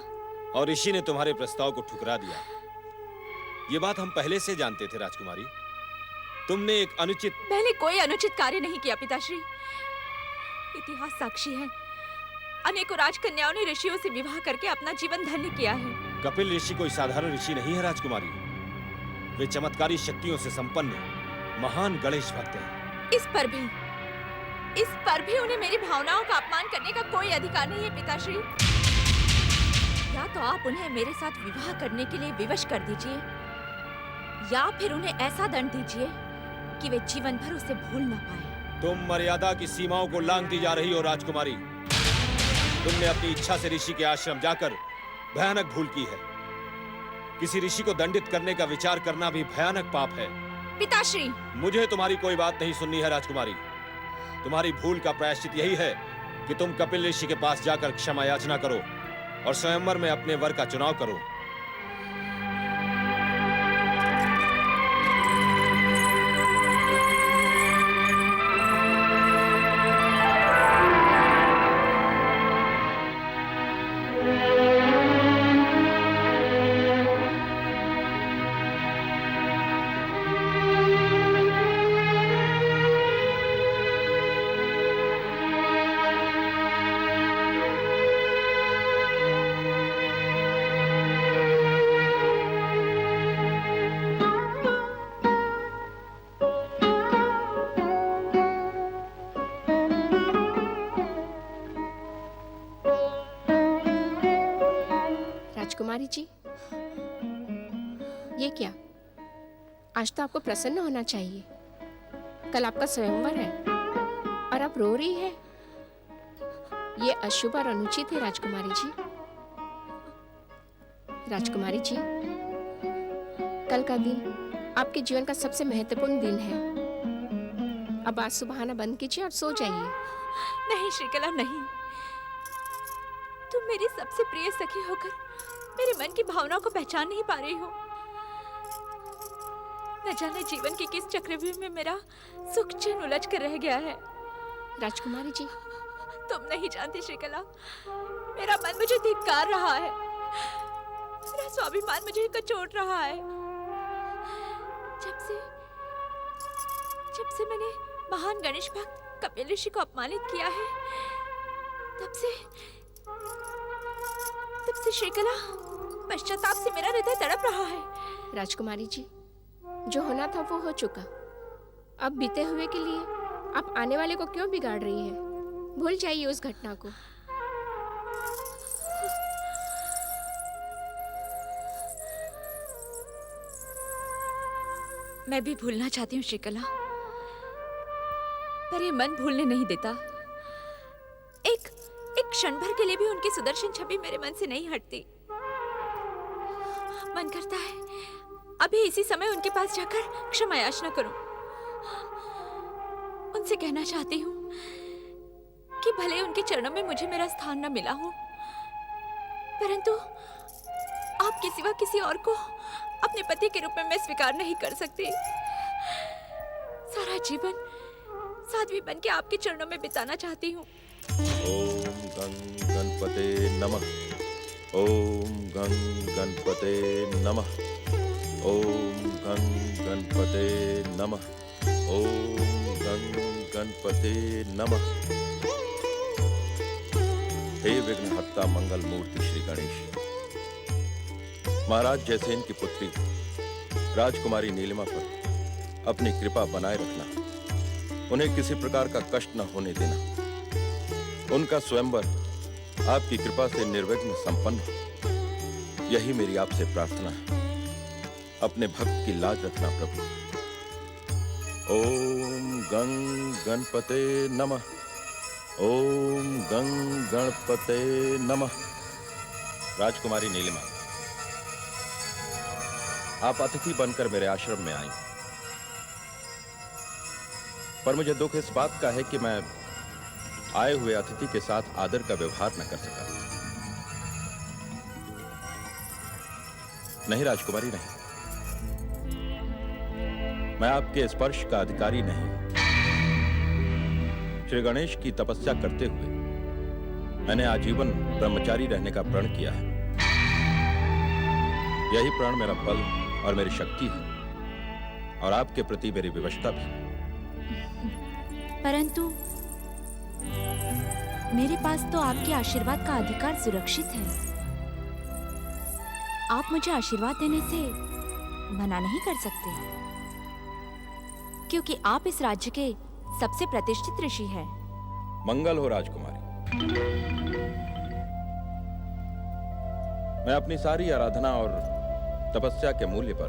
और ऋषि ने तुम्हारे प्रस्ताव को ठुकरा दिया। ये बात हम पहले से जानते थे राजकुमारी। तुमने एक मैंने कोई अनुचित कार्य नहीं किया पिताश्री। इतिहास साक्षी है, अनेकों राजकन्याओं ने ऋषियों से विवाह करके अपना जीवन धन्य किया है। कपिल ऋषि कोई साधारण ऋषि नहीं है राजकुमारी। वे चमत्कारी शक्तियों से संपन्न महान गणेश भक्त हैं। इस पर भी उन्हें मेरी भावनाओं का अपमान करने का कोई अधिकार नहीं है पिताश्री। या तो आप उन्हें मेरे साथ विवाह करने के लिए विवश कर दीजिए, या फिर उन्हें ऐसा दंड दीजिए कि वे जीवन भर उसे भूल न पाए। तुम मर्यादा की सीमाओं को लांघती जा रही हो राजकुमारी। तुमने अपनी इच्छा से ऋषि के आश्रम जाकर भयानक भूल की है। किसी ऋषि को दंडित करने का विचार करना भी भयानक पाप है। पिताश्री, मुझे तुम्हारी कोई बात नहीं सुननी है राजकुमारी। तुम्हारी भूल का प्रायश्चित यही है कि तुम कपिल ऋषि के पास जाकर क्षमा याचना करो और स्वयंवर में अपने वर का चुनाव करो। राजकुमारी जी, ये क्या? आज तो आपको प्रसन्न होना चाहिए। कल आपका स्वयंवर है और आप रो रही है। ये अशुभ और अनुचित है राजकुमारी जी। राजकुमारी जी, कल का दिन आपके जीवन का सबसे महत्वपूर्ण दिन है। अब आज सुबहाना बंद कीजिए और सो जाइए। नहीं श्रीकला, नहीं। तुम मेरी सबसे प्रिय सखी होकर मेरे मन की भावनाओं को पहचान नहीं पा रही हूँ। न जाने जीवन के किस चक्रव्यूह में मेरा सुख चैन उलझ कर रह गया है। राजकुमारी जी, तुम नहीं जानती श्रीकला, मेरा मन मुझे धिक्कार रहा है, मेरा स्वाभिमान मुझे कचोट रहा है। जब से मैंने महान गणेश भक्त कपिल ऋषि को अपमानित किया है, तब से श्रीकला पश्चाताप से मेरा हृदय तड़प रहा है। राजकुमारी जी, जो होना था वो हो चुका। अब बीते हुए के लिए आप आने वाले को क्यों बिगाड़ रही है? भूल जाइए उस घटना को। मैं भी भूलना चाहती हूँ श्रीकला, पर ये मन भूलने नहीं देता। एक क्षण भर के लिए भी उनकी सुदर्शन छवि मेरे मन से नहीं हटती। मन करता है अभी इसी समय उनके पास जाकर क्षमा याचना करूं। उनसे कहना चाहती हूँ कि भले उनके चरणों में मुझे मेरा स्थान न मिला हो, परंतु आपके सिवा किसी और को अपने पति के रूप में मैं स्वीकार नहीं कर सकती। सारा जीवन साध्वी बन के आपके चरणों में बिताना चाहती हूँ। ओम गं गणपते नमः। ओम गं गणपते नमः। ओम गं गणपते नमः। ओम गं गणपते नमः। हे विघ्नहर्ता मंगल मूर्ति श्री गणेश, महाराज जयसेन की पुत्री राजकुमारी नीलिमा पर अपनी कृपा बनाए रखना, उन्हें किसी प्रकार का कष्ट न होने देना। उनका स्वयंवर आपकी कृपा से निर्विघ्न संपन्न हो, यही मेरी आपसे प्रार्थना है। अपने भक्त की लाज रखना प्रभु। ओम गं गणपते नमः। ओम गं गणपते नमः। राजकुमारी नीलिमा, आप अतिथि बनकर मेरे आश्रम में आई, पर मुझे दुख इस बात का है कि मैं आए हुए अतिथि के साथ आदर का व्यवहार न कर सका। नहीं राजकुमारी, नहीं, मैं आपके स्पर्श का अधिकारी नहीं। श्री गणेश की तपस्या करते हुए मैंने आजीवन ब्रह्मचारी रहने का प्रण किया है। यही प्रण मेरा बल और मेरी शक्ति है, और आपके प्रति मेरी विवशता भी। परंतु मेरे पास तो आपके आशीर्वाद का अधिकार सुरक्षित है। आप मुझे आशीर्वाद देने से मना नहीं कर सकते, क्योंकि आप इस राज्य के सबसे प्रतिष्ठित ऋषि हैं। मंगल हो राजकुमारी। मैं अपनी सारी आराधना और तपस्या के मूल्य पर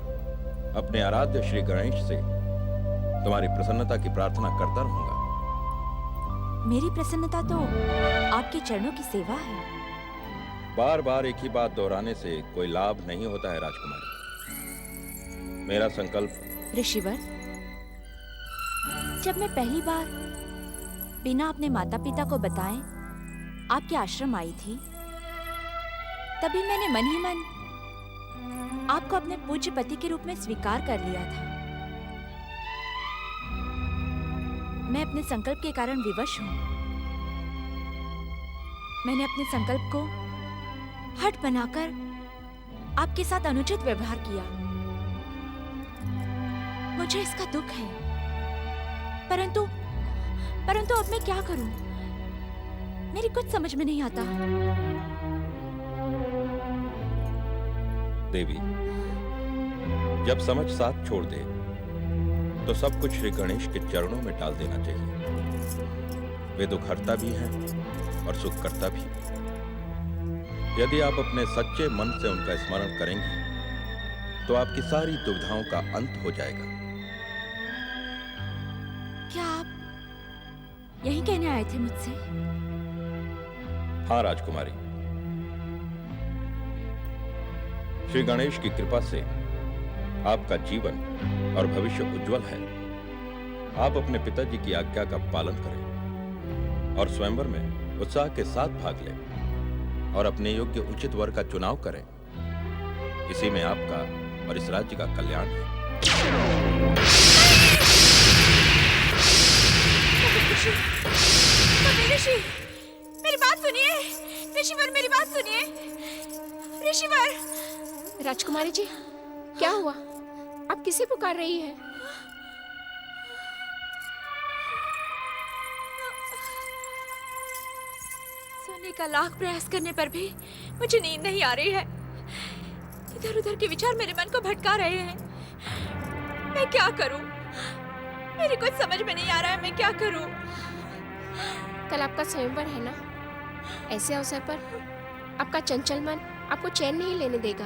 अपने आराध्य श्री गणेश से तुम्हारी प्रसन्नता की प्रार्थना करता रहूंगा। मेरी प्रसन्नता तो आपके चरणों की सेवा है। बार बार एक ही बात दोहराने से कोई लाभ नहीं होता है राजकुमारी। मेरा संकल्प। ऋषिवर, जब मैं पहली बार बिना अपने माता पिता को बताए आपके आश्रम आई थी, तभी मैंने मन ही मन आपको अपने पूज्य पति के रूप में स्वीकार कर लिया था। मैं अपने संकल्प के कारण विवश हूं। मैंने अपने संकल्प को हठ बनाकर आपके साथ अनुचित व्यवहार किया। मुझे इसका दुख है, परंतु अब मैं क्या करूं? मेरी कुछ समझ में नहीं आता। देवी, जब समझ साथ छोड़ दे तो सब कुछ श्री गणेश के चरणों में डाल देना चाहिए। वे दुख हरता भी हैं और सुख करता भी। यदि आप अपने सच्चे मन से उनका स्मरण करेंगे तो आपकी सारी दुविधाओं का अंत हो जाएगा। क्या आप यही कहने आए थे मुझसे? हाँ राजकुमारी, श्री गणेश की कृपा से आपका जीवन और भविष्य उज्जवल है। आप अपने पिताजी की आज्ञा का पालन करें और स्वयंवर में उत्साह के साथ भाग लें और अपने योग्य उचित वर का चुनाव करें। इसी में आपका और इस राज्य का कल्याण है। ऋषि, मेरी बात सुनिए। ऋषिवर, मेरी बात सुनिए। ऋषिवर। राजकुमारी जी, क्या हुआ? आप किसे पुकार रही है? सोने का लाख प्रयास करने पर भी मुझे नींद नहीं आ रही है। इधर उधर के विचार मेरे मन को भटका रहे हैं। मैं क्या करूं? मेरे कुछ समझ में नहीं आ रहा है, मैं क्या करूं? कल आपका स्वयंवर है ना? ऐसे अवसर पर आपका चंचल मन आपको चैन नहीं लेने देगा।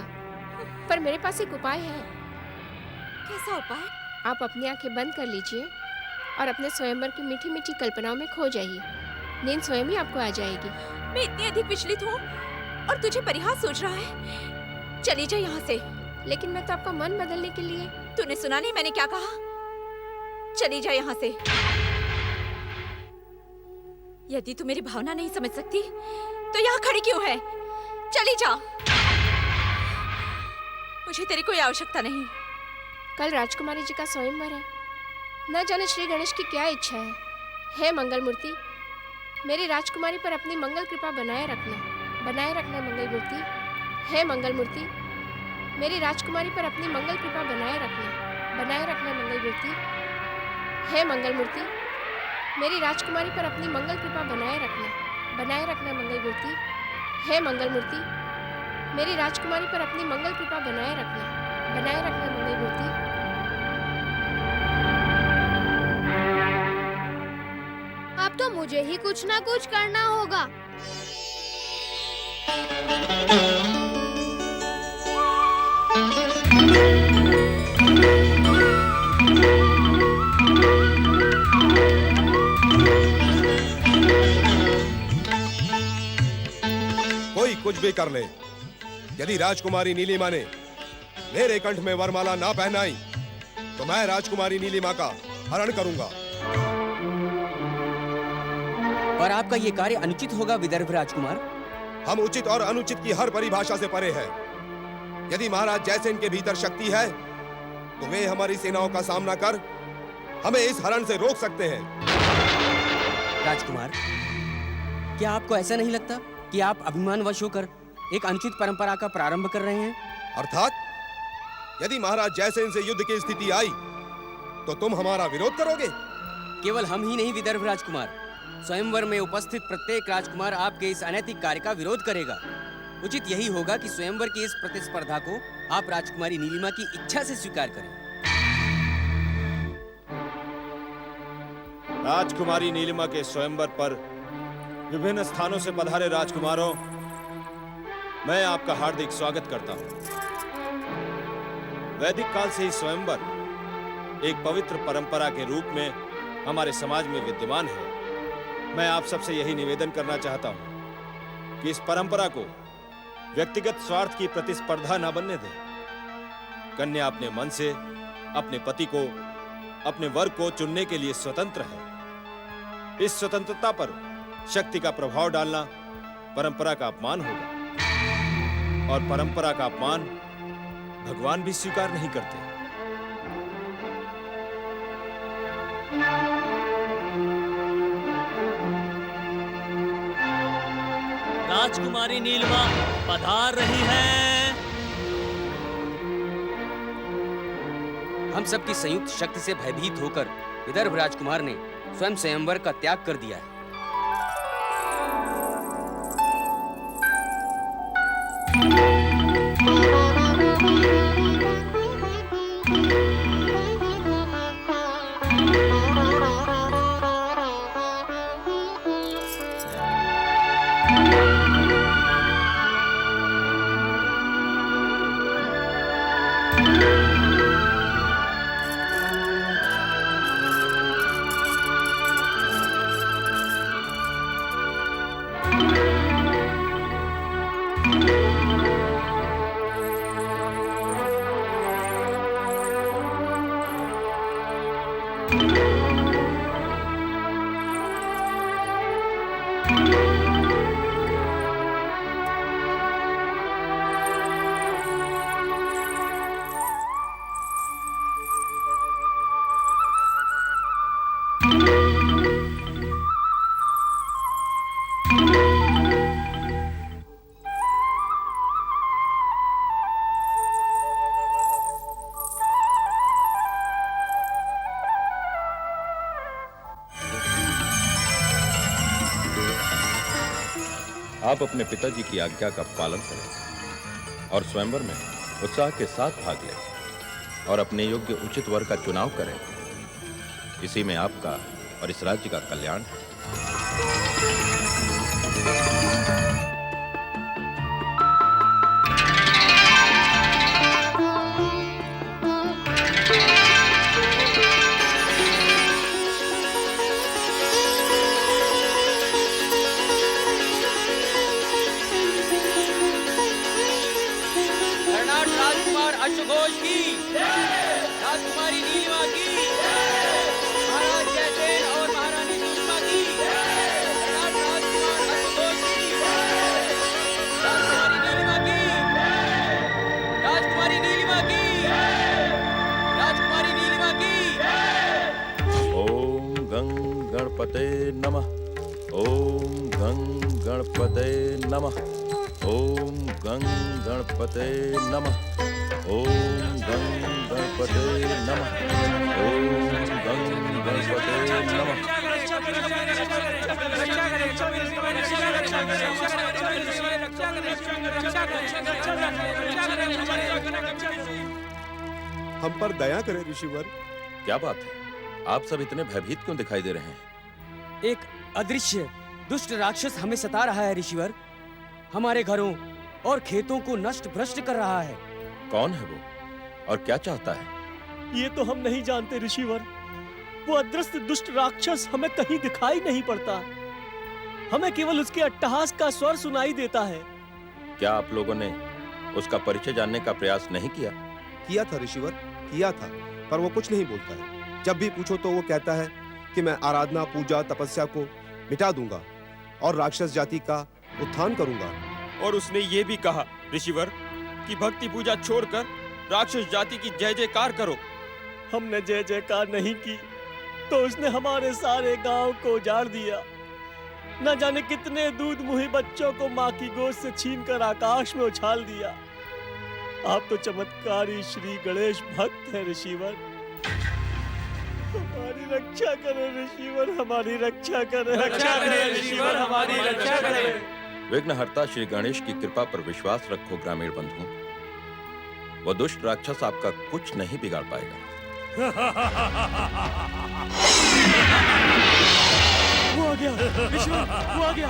पर मेरे पास एक उपाय है। कैसा उपाय? आप अपनी आंखें बंद कर लीजिए और अपने स्वयंवर की मीठी मीठी कल्पनाओं में खो जाइए। नींद स्वयं ही आपको आ जाएगी। मैं इतनी अधिक विचलित हूँ और तुझे परिहास सोच रहा है। चली जा यहाँ से। लेकिन मैं तो आपका मन बदलने के लिए। तूने सुना नहीं मैंने क्या कहा? चली जा यहाँ से। यदि तू मेरी भावना नहीं समझ सकती तो यहाँ खड़ी क्यों है? चली जा। मुझे तेरी कोई आवश्यकता नहीं। कल राजकुमारी जी का स्वयंवर है। न जाने श्री गणेश की क्या इच्छा है। हे मंगल मूर्ति, मेरी राजकुमारी पर अपनी मंगल कृपा बनाए रखना मंगल मूर्ति। हे मंगल मूर्ति, मेरी राजकुमारी पर अपनी मंगल कृपा बनाए रखना मंगल मूर्ति। हे मंगल मूर्ति, मेरी राजकुमारी पर अपनी मंगल कृपा बनाए रखना मंगल मूर्ति। हे मंगल मूर्ति, मेरी राजकुमारी पर अपनी मंगल कृपा बनाए रखना मंगल मूर्ति। अब तो मुझे ही कुछ ना कुछ करना होगा। कोई कुछ भी कर ले, यदि राजकुमारी नीलिमा ने मेरे कंठ में वरमाला ना पहनाई तो मैं राजकुमारी नीलिमा का हरण करूंगा। पर आपका ये कार्य अनुचित होगा विदर्भ राजकुमार। हम उचित और अनुचित की हर परिभाषा से परे हैं। यदि महाराज जयसेन के भीतर शक्ति है तो वे हमारी सेनाओं का सामना कर हमें इस हरण से रोक सकते हैं। राजकुमार, क्या आपको ऐसा नहीं लगता कि आप अभिमानवश होकर एक अनुचित परंपरा का प्रारंभ कर रहे हैं? अर्थात यदि महाराज जयसेन से युद्ध की स्थिति आई तो तुम हमारा विरोध करोगे? केवल हम ही नहीं विदर्भ राजकुमार, स्वयंवर में उपस्थित प्रत्येक राजकुमार आपके इस अनैतिक कार्य का विरोध करेगा। उचित यही होगा कि स्वयंवर की इस प्रतिस्पर्धा को आप राजकुमारी नीलिमा की इच्छा से स्वीकार करें। राजकुमारी नीलिमा के स्वयंवर पर विभिन्न स्थानों से पधारे राजकुमारों, मैं आपका हार्दिक स्वागत करता हूं। वैदिक काल से ही स्वयंवर एक पवित्र परंपरा के रूप में हमारे समाज में विद्यमान है। मैं आप सबसे यही निवेदन करना चाहता हूं कि इस परंपरा को व्यक्तिगत स्वार्थ की प्रतिस्पर्धा न बनने दें। कन्या अपने मन से अपने पति को, अपने वर को चुनने के लिए स्वतंत्र है। इस स्वतंत्रता पर शक्ति का प्रभाव डालना परंपरा का अपमान होगा, और परंपरा का अपमान भगवान भी स्वीकार नहीं करते। राजकुमारी नीलिमा पधार रही है। हम सबकी संयुक्त शक्ति से भयभीत होकर विदर्भ राजकुमार ने स्वयं स्वयंवर का त्याग कर दिया है। आप अपने पिताजी की आज्ञा का पालन करें और स्वयंवर में उत्साह के साथ भाग लें और अपने योग्य उचित वर का चुनाव करें। इसी में आपका और इस राज्य का कल्याण है। अश्वघोष की, राजकुमारी नीलिमा की, महाराज जयसेन और महारानी सुषमा की, राजकुमार अश्वघोष की, राजकुमारी नीलिमा की, राजकुमारी नीलिमा की, राजकुमारी नीलिमा की। ओम गं गणपते नमः। ओम गं गणपते नमः। ओम गं गणपते नमः। ओम गं गणपते नमः। ओम गं गणपते नमः। हम पर दया करें ऋषिवर। क्या बात है, आप सब इतने भयभीत क्यों दिखाई दे रहे हैं? एक अदृश्य दुष्ट राक्षस हमें सता रहा है ऋषिवर। हमारे घरों और खेतों को नष्ट भ्रष्ट कर रहा है। कौन है वो और क्या चाहता है? ये तो हम नहीं जानते ऋषिवर। वो अदृश्य दुष्ट राक्षस हमें कहीं दिखाई नहीं पड़ता। हमें केवल उसके अट्टहास का स्वर सुनाई देता है। क्या आप लोगों ने उसका परिचय जानने का प्रयास नहीं किया? किया था ऋषिवर, किया था, पर वो कुछ नहीं बोलता है। जब भी पूछो तो वो कहता है कि मैं आराधना, पूजा, तपस्या को मिटा दूंगा और राक्षस जाति का उत्थान करूंगा। और उसने ये भी कहा ऋषिवर कि भक्ति पूजा छोड़कर राक्षस जाति की जय जयकार करो। हमने जय जयकार नहीं की तो उसने हमारे सारे गांव को उजाड़ दिया। न जाने कितने दूध मुही बच्चों को माँ की गोद से छीनकर आकाश में उछाल दिया। आप तो चमत्कारी श्री गणेश भक्त हैं ऋषिवर। हमारी रक्षा करें ऋषिवर, हमारी रक्षा करें। रक्षा करें ऋषिवर, हमारी रक्षा करें। विघ्नहर्ता श्री गणेश की कृपा पर विश्वास रखो ग्रामीण बंधुओं। वो दुष्ट राक्षस आपका कुछ नहीं बिगाड़ पाएगा। वो आ गया ऋषिवर, वो आ गया।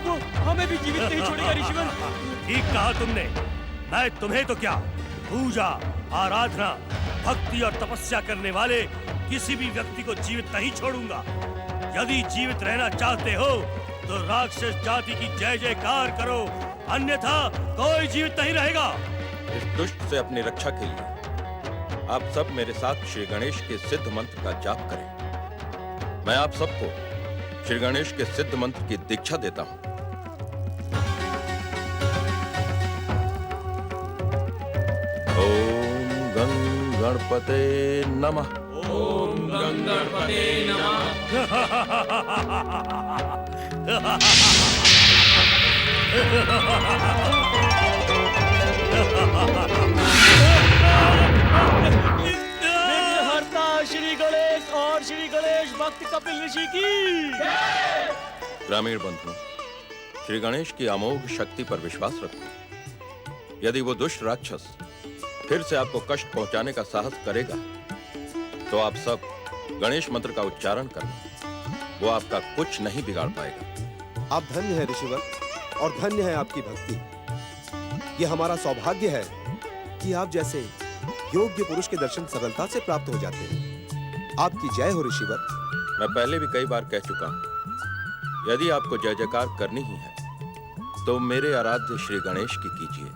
वो हमें भी जीवित नहीं छोड़ेगा ऋषिवर। ठीक कहा तुमने। मैं तुम्हें तो क्या, पूजा, आराधना, भक्ति और तपस्या करने वाले किसी भी व्यक्ति को जीवित नहीं छोड़ूंगा। यदि जीवित रहना चाहते हो तो राक्षस जाति की जय जयकार करो, अन्यथा कोई जीवित नहीं रहेगा। इस दुष्ट से अपनी रक्षा के लिए आप सब मेरे साथ श्री गणेश के सिद्ध मंत्र का जाप करें। मैं आप सबको श्री गणेश के सिद्ध मंत्र की दीक्षा देता हूं। ओम गं गणपते नमः। ओम गं गणपते विघ्नहर्ता श्री गणेश और श्री गणेश भक्त कपिल ऋषि की। ग्रामीण बंधुओं, श्री गणेश की अमोघ शक्ति पर विश्वास रखो। यदि वो दुष्ट राक्षस फिर से आपको कष्ट पहुंचाने का साहस करेगा तो आप सब गणेश मंत्र का उच्चारण करना। वो आपका कुछ नहीं बिगाड़ पाएगा। आप धन्य हैं ऋषिवर और धन्य है आपकी भक्ति। ये हमारा सौभाग्य है कि आप जैसे योग्य पुरुष के दर्शन सरलता से प्राप्त हो जाते हैं। आपकी जय हो ऋषिवर। मैं पहले भी कई बार कह चुका हूं, यदि आपको जय जयकार करनी ही है तो मेरे आराध्य श्री गणेश की कीजिए।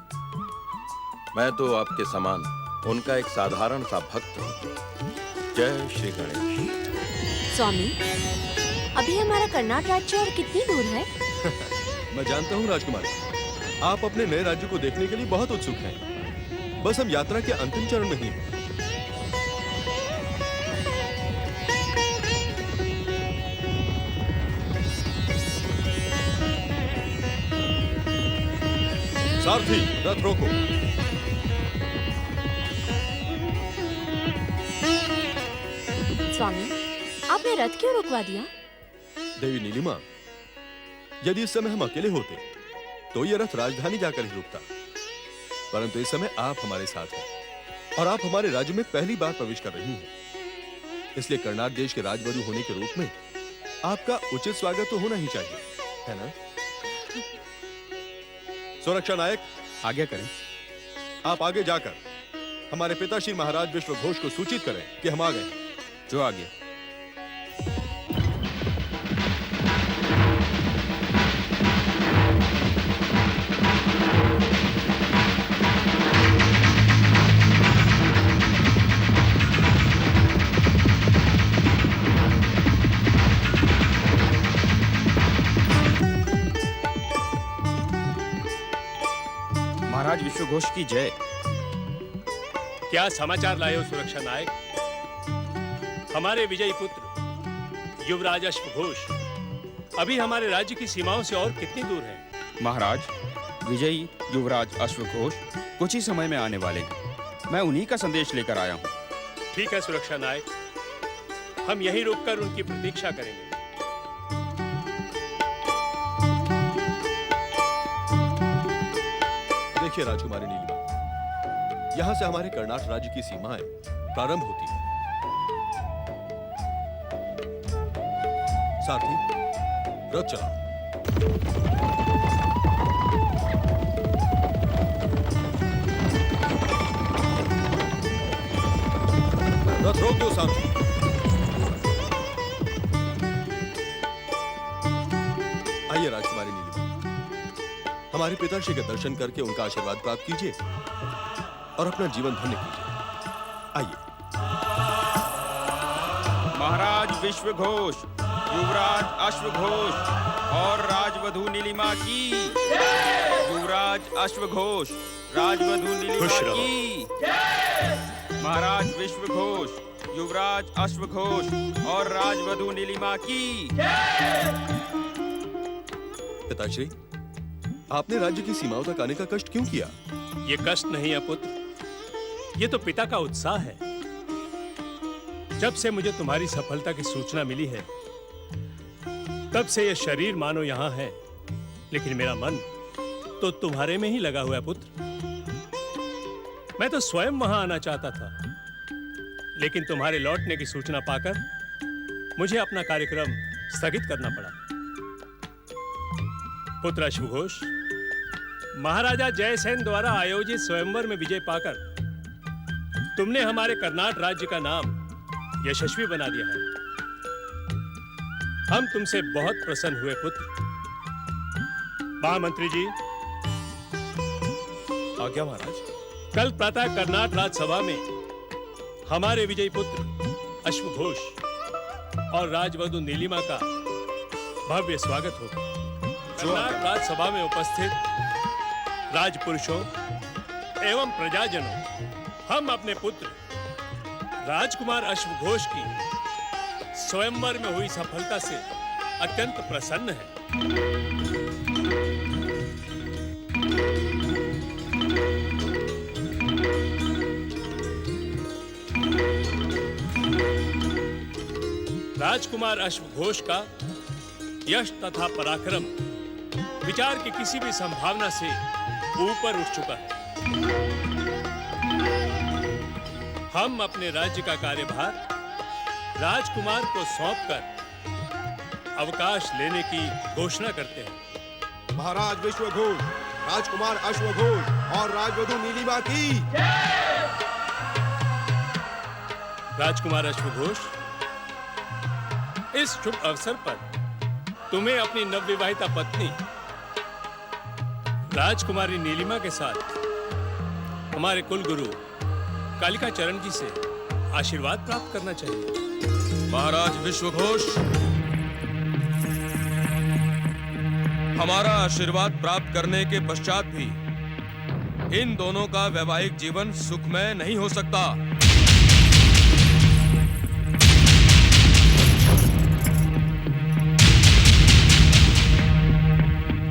मैं तो आपके समान उनका एक साधारण सा भक्त हूं। जय श्री गणेश। स्वामी, अभी हमारा कर्नाटक राज्य और कितनी दूर है? मैं जानता हूँ राजकुमारी, आप अपने नए राज्य को देखने के लिए बहुत उत्सुक हैं। बस हम यात्रा के अंतिम चरण में ही हैं। सारथी, रथ रोको। स्वामी, आपने रथ क्यों रुकवा दिया? देवी नीलिमा, यदि इस समय हम अकेले होते तो ये रथ राजधानी जाकर ही रुकता। परंतु इस समय आप हमारे साथ हैं और आप हमारे राज्य में पहली बार प्रवेश कर रही हैं। इसलिए कर्नाट देश के राजवधु होने के रूप में आपका उचित स्वागत तो होना ही चाहिए, है ना? सुरक्षा नायक, आज्ञा करें। आप आगे जाकर हमारे पिताश्री महाराज विश्वघोष को सूचित करें कि हम आ गए। जो आज्ञा। महाराज विश्वघोष की जय। क्या समाचार लाए हो सुरक्षा नायक? हमारे विजयी पुत्र युवराज अश्वघोष अभी हमारे राज्य की सीमाओं से और कितनी दूर है? महाराज, विजयी युवराज अश्वघोष कुछ ही समय में आने वाले हैं। मैं उन्हीं का संदेश लेकर आया हूँ। ठीक है सुरक्षा नायक, हम यहीं रुककर उनकी प्रतीक्षा करेंगे। देखिए राजकुमारी नीलिमा, यहां से हमारे कर्नाट राज्य की सीमाएं प्रारंभ होती हैं। सारथी, रथ चलाओ। रथ रोक दो सारथी। आइए राजकुमारी नीलिमा, हमारे पिताश्री के दर्शन करके उनका आशीर्वाद प्राप्त कीजिए और अपना जीवन धन्य कीजिए। आइए। महाराज विश्वघोष, युवराज अश्वघोष और राजवधु नीलिमा की। युवराज अश्वघोष, राजवधु नीलिमा की। महाराज विश्वघोष, युवराज अश्वघोष और राजवधु नीलिमा की। पिताश्री, आपने राज्य की सीमाओं तक आने का कष्ट क्यों किया? ये कष्ट नहीं है पुत्र, ये तो पिता का उत्साह है। जब से मुझे तुम्हारी सफलता की सूचना मिली है, तब से ये शरीर मानो यहाँ है, लेकिन मेरा मन तो तुम्हारे में ही लगा हुआ है पुत्र। मैं तो स्वयं वहां आना चाहता था, लेकिन तुम्हारे लौटने की सूचना पाकर मुझे अपना कार्यक्रम स्थगित करना पड़ा। पुत्र अश्वघोष, महाराजा जयसेन द्वारा आयोजित स्वयंवर में विजय पाकर तुमने हमारे कर्नाट राज्य का नाम यशस्वी बना दिया है। हम तुमसे बहुत प्रसन्न हुए पुत्र। महामंत्री जी। आज्ञा महाराज। कल प्रातः कर्नाट राज्यसभा में हमारे विजयी पुत्र अश्वघोष और राजवधु नीलिमा का भव्य स्वागत होगा। कर्नाट राज्यसभा में उपस्थित राजपुरुषों एवं प्रजाजनों, हम अपने पुत्र राजकुमार अश्वघोष की स्वयंवर में हुई सफलता से अत्यंत प्रसन्न हैं। राजकुमार अश्वघोष का यश तथा पराक्रम विचार की किसी भी संभावना से ऊपर उठ चुका है। हम अपने राज्य का कार्यभार राजकुमार को सौंपकर अवकाश लेने की घोषणा करते हैं। महाराज विश्वघोष, राजकुमार अश्वघोष और राजवधु नीलिमा की। राजकुमार अश्वघोष, इस शुभ अवसर पर तुम्हें अपनी नवविवाहिता पत्नी राजकुमारी नीलिमा के साथ हमारे कुलगुरु कालिका चरण जी से आशीर्वाद प्राप्त करना चाहिए। महाराज विश्वघोष, हमारा आशीर्वाद प्राप्त करने के पश्चात भी इन दोनों का वैवाहिक जीवन सुखमय नहीं हो सकता।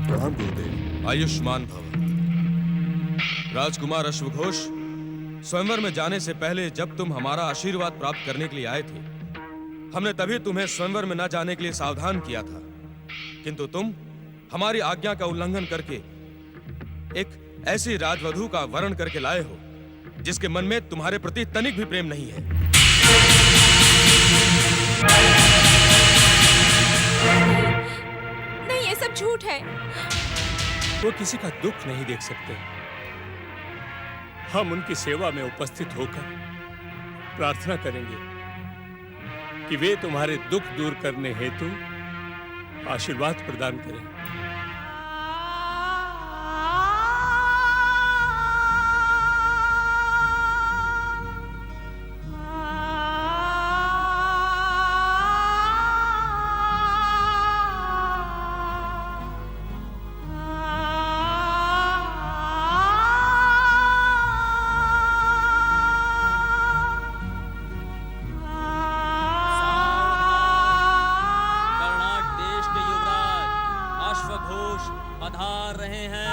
प्रणाम गुरुदेव। आयुष्मान भव। राजकुमार अश्वघोष, स्वयंवर में जाने से पहले जब तुम हमारा आशीर्वाद प्राप्त करने के लिए आए थे, हमने तभी तुम्हें स्वयंवर में न जाने के लिए सावधान किया था, किंतु तुम हमारी आज्ञा का उल्लंघन करके एक ऐसी राजवधू का वर्ण करके लाए हो जिसके मन में तुम्हारे प्रति तनिक भी प्रेम नहीं है। नहीं, ये सब झूठ है। वो किसी का दुख नहीं देख सकते। हम उनकी सेवा में उपस्थित होकर प्रार्थना करेंगे कि वे तुम्हारे दुख दूर करने हेतु आशीर्वाद प्रदान करें। पधार रहे हैं।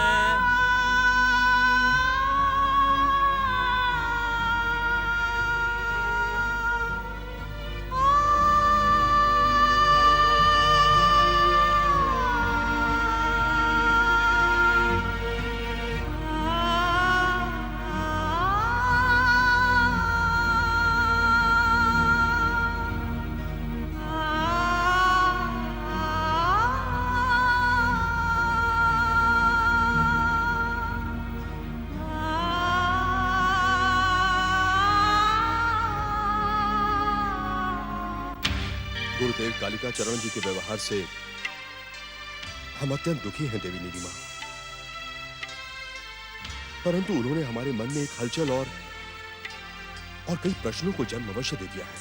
गुरुदेव कालिका चरण जी के व्यवहार से हम अत्यंत दुखी हैं देवी नीलिमा, परंतु उन्होंने हमारे मन में एक हलचल और कई प्रश्नों को जन्म अवश्य दे दिया है।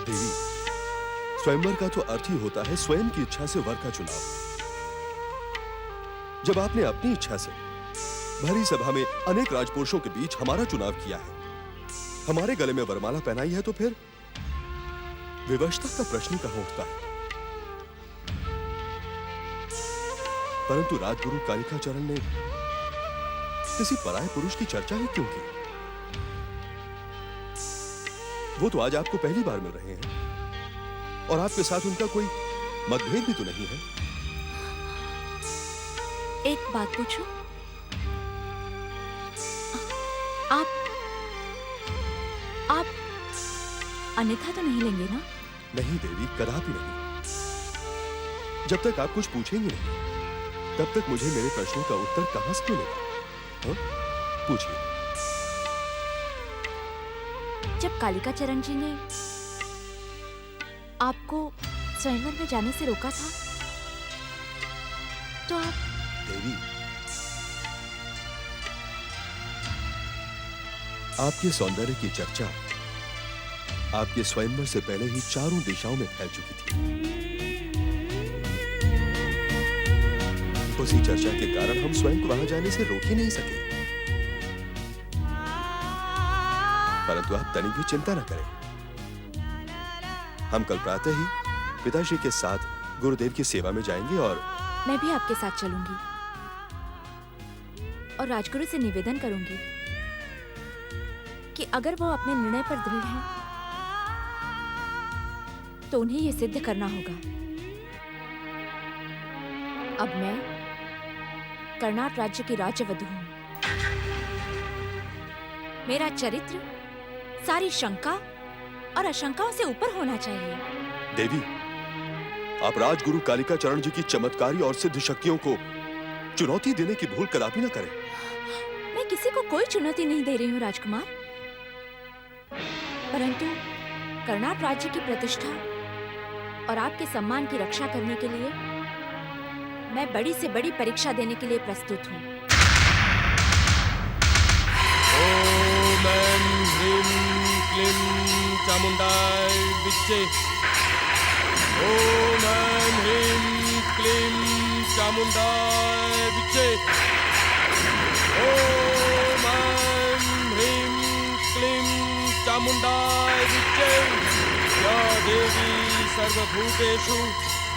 देवी, स्वयंवर का तो अर्थ ही होता है स्वयं की इच्छा से वर का चुनाव। जब आपने अपनी इच्छा से भरी सभा में अनेक राजपुरुषों के बीच हमारा चुनाव किया है, हमारे गले में वरमाला पहनाई है, तो फिर विवशता का प्रश्न कहां उठता है? परंतु राजगुरु कालिका चरण ने किसी पराये पुरुष की चर्चा ही क्यों की? वो तो आज आपको पहली बार मिल रहे हैं और आपके साथ उनका कोई मतभेद भी तो नहीं है। एक बात पूछूं? आप अन्यथा तो नहीं लेंगे ना? नहीं देवी, कदापि नहीं। जब तक आप कुछ पूछेंगे नहीं, तब तक मुझे मेरे प्रश्नों का उत्तर कहां से मिलेगा? पूछिए। जब कालिका चरण जी ने आपको स्वयंवर में जाने से रोका था, तो आप... देवी, आपके सौंदर्य की चर्चा आपके स्वयंवर से पहले ही चारों दिशाओं में फैल चुकी थी। उसी चर्चा के कारण हम स्वयं को वहां जाने से रोक ही नहीं सके। परंतु आप तनिक भी चिंता न करें, हम कल प्रातः ही पिताश्री के साथ गुरुदेव की सेवा में जाएंगे और मैं भी आपके साथ चलूंगी और राजगुरु से निवेदन करूंगी कि अगर वो अपने निर्णय पर दृढ़ हैं, तो उन्हें यह सिद्ध करना होगा। अब मैं कर्नाट राज्य की राज्यवधू हूं। मेरा चरित्र सारी शंका और आशंकाओं से ऊपर होना चाहिए। देवी, आप राजगुरु कालिका चरण जी की चमत्कारी और सिद्ध शक्तियों को चुनौती देने की भूल कदापि न करें। मैं किसी को कोई चुनौती नहीं दे रही हूँ राजकुमार, परंतु कर्नाट राज्य की प्रतिष्ठा और आपके सम्मान की रक्षा करने के लिए मैं बड़ी से बड़ी परीक्षा देने के लिए प्रस्तुत हूँ। ओम ऐं ह्रीं क्लीं चामुंडाय विच्चे। ओम ऐं ह्रीं क्लीं चामुंडाय विच्चे। ओम ऐं ह्रीं क्लीं चामुंडाय विच्चे। या देवी सर्वभूतेषु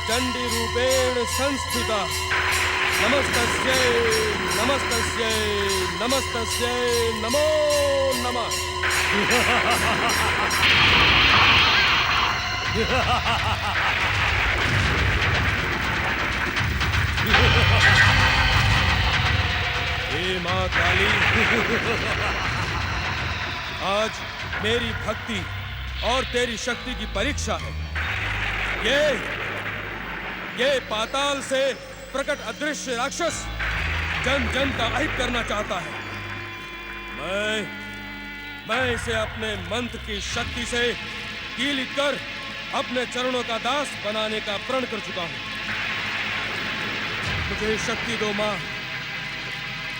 चंडी रूपेण संस्थिता, नमस्तस्यै नमस्तस्यै नमस्तस्यै नमो नमः। जय मां काली। आज मेरी भक्ति और तेरी शक्ति की परीक्षा है। ये पाताल से प्रकट अदृश्य राक्षस जन जन का अहित करना चाहता है। मैं इसे अपने मंत्र की शक्ति से कीलित कर अपने चरणों का दास बनाने का प्रण कर चुका हूं। मुझे शक्ति दो मां,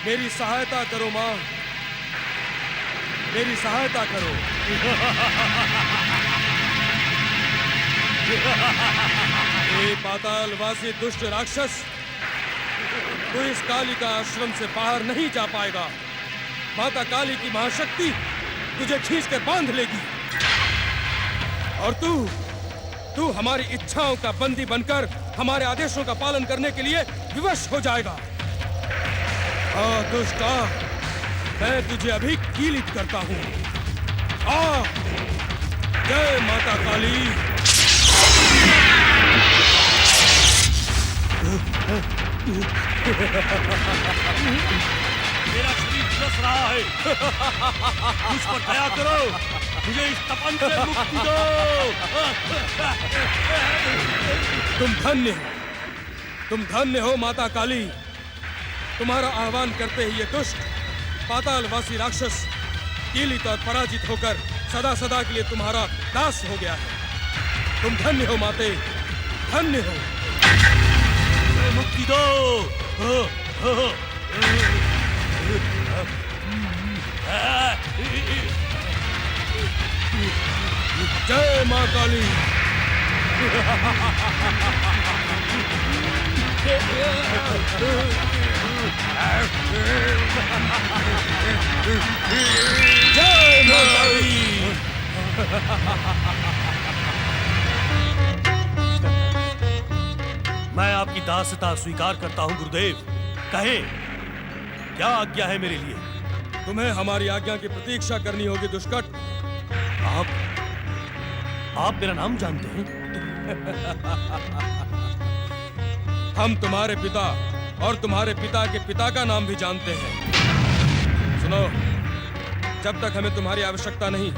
मेरी सहायता करो मां, मेरी सहायता करो। ये पातालवासी दुष्ट राक्षस, तू इस काली का आश्रम से बाहर नहीं जा पाएगा। माता काली की महाशक्ति तुझे खींचकर बांध लेगी और तू हमारी इच्छाओं का बंदी बनकर हमारे आदेशों का पालन करने के लिए विवश हो जाएगा। दुष्ट, मैं तुझे अभी कीलित करता हूं। जय माता काली। मेरा शरीर झुलस रहा है। मुझ पर दया करो, मुझे इस तपन से मुक्ति दो। तुम धन्य हो माता काली। तुम्हारा आह्वान करते ही ये दुष्ट पातालवासी राक्षस कीलित और पराजित होकर सदा सदा के लिए तुम्हारा दास हो गया है। तुम धन्य हो माते, धन्य हो। मुक्ति दो। जय मां काली। जय मां काली। मैं आपकी दासता स्वीकार करता हूं गुरुदेव। कहें, क्या आज्ञा है मेरे लिए? तुम्हें हमारी आज्ञा की प्रतीक्षा करनी होगी दुष्कट। आप मेरा नाम जानते हैं? हम तुम्हारे पिता और तुम्हारे पिता के पिता का नाम भी जानते हैं। सुनो, जब तक हमें तुम्हारी आवश्यकता नहीं,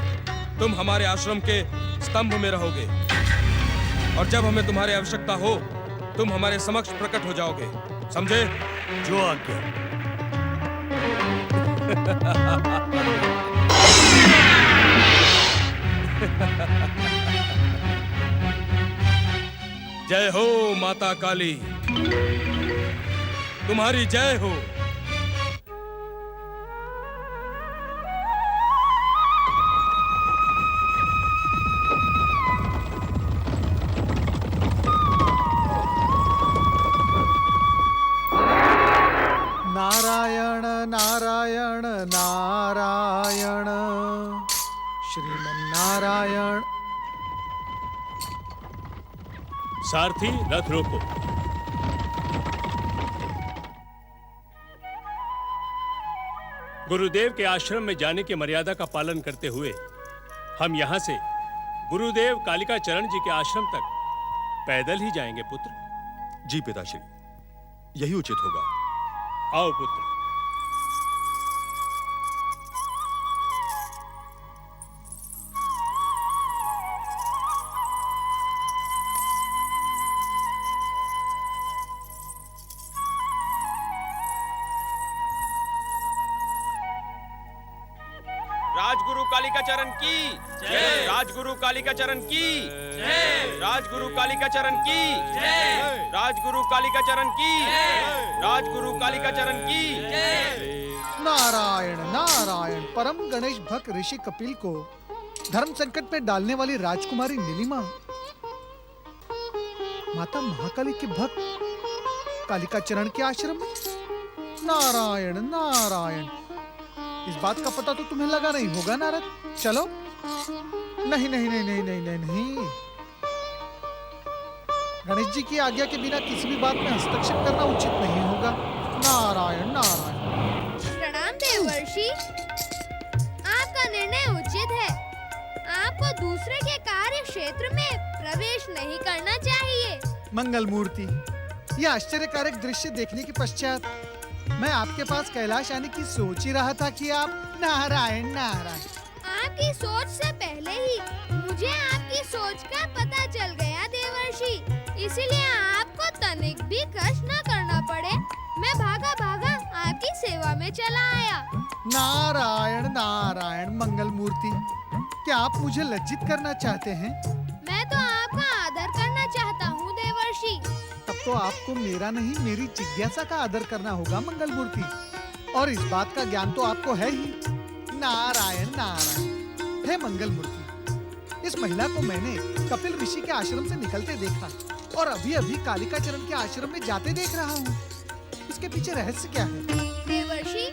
तुम हमारे आश्रम के स्तंभ में रहोगे और जब हमें तुम्हारी आवश्यकता हो, तुम हमारे समक्ष प्रकट हो जाओगे। समझे? जो आज्ञा। जय हो माता काली, तुम्हारी जय हो। नारायण नारायण नारायण श्रीमन्नारायण। सारथी, रथ रोको। गुरुदेव के आश्रम में जाने की मर्यादा का पालन करते हुए हम यहाँ से गुरुदेव कालिका चरण जी के आश्रम तक पैदल ही जाएंगे पुत्र। जी पिताश्री, यही उचित होगा। आओ पुत्र। राजगुरु कालिका चरण की जय। राजगुरु कालिका चरण की जय। राजगुरु कालिका चरण की जय। राजगुरु कालिका चरण की जय। राजगुरु कालिका चरण की जय। नारायण नारायण। परम गणेश भक्त ऋषि कपिल को धर्म संकट में डालने वाली राजकुमारी नीलिमा माता महाकाली के भक्त कालिका चरण के आश्रम में। नारायण नारायण। इस बात का पता तो तुम्हें लगा नहीं होगा नारद। चलो। नहीं नहीं नहीं नहीं नहीं नहीं नहीं, गणेश जी की आज्ञा के बिना किसी भी बात में हस्तक्षेप करना उचित नहीं होगा। नारायण नारायण। प्रणाम देवर्षि, आपका निर्णय उचित है। आपको दूसरे के कार्य क्षेत्र में प्रवेश नहीं करना चाहिए। मंगल मूर्ति, यह आश्चर्यकारक दृश्य देखने के पश्चात मैं आपके पास कैलाश आने की सोच ही रहा था कि आप नारायण नारायण। आपकी सोच से पहले ही मुझे आपकी सोच का पता चल गया देवर्षि, इसीलिए आपको तनिक भी कष्ट न करना पड़े मैं भागा भागा आपकी सेवा में चला आया। नारायण नारायण मंगल मूर्ति, क्या आप मुझे लज्जित करना चाहते हैं? मैं तो आपका आदर करना चाहता हूँ देवर्षि। तब तो आपको मेरा नहीं मेरी जिज्ञासा का आदर करना होगा मंगल मूर्ति, और इस बात का ज्ञान तो आपको है ही। नारायण नारायण। हे मंगल मूर्ति, इस महिला को मैंने कपिल ऋषि के आश्रम से निकलते देखा और अभी अभी कालिका चरण के आश्रम में जाते देख रहा हूँ। इसके पीछे रहस्य क्या है? देवर्षि,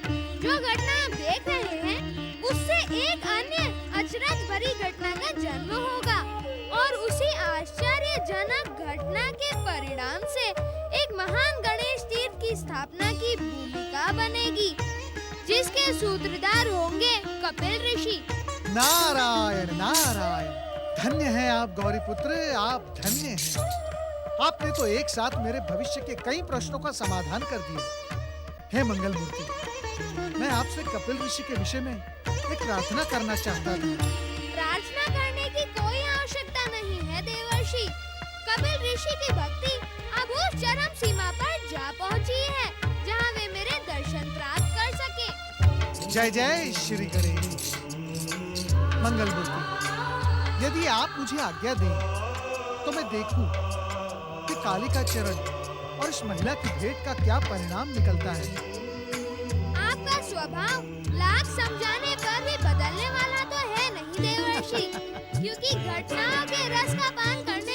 जो घटना आप देख रहे हैं उससे एक अन्य अचरज भरी घटना का जन्म होगा और उसी आश्चर्यजनक घटना के परिणाम से एक महान गणेश तीर्थ की स्थापना की भूमिका बनेगी, जिसके सूत्रधार होंगे कपिल ऋषि। नारायण नारायण। धन्य है आप गौरी पुत्र, आप धन्य हैं। आपने तो एक साथ मेरे भविष्य के कई प्रश्नों का समाधान कर दिया। हे मंगल मूर्ति, मैं आपसे कपिल ऋषि के विषय में एक प्रार्थना करना चाहता था। प्रार्थना करने की कोई आवश्यकता नहीं है देवर्षि। कपिल ऋषि की भक्ति अब उस चरम सीमा पर जा पहुंची है जहां वे मेरे दर्शन प्राप्त कर सके। जय जय श्री गणेश। मंगल मूर्ति, यदि आप मुझे आज्ञा दें तो मैं देखूं कि कालिका चरण और इस महिला की भेंट का क्या परिणाम निकलता है। आपका स्वभाव लाख समझाने पर भी बदलने वाला तो है नहीं देवर्षि, क्योंकि घटनाओं के रस का पान करने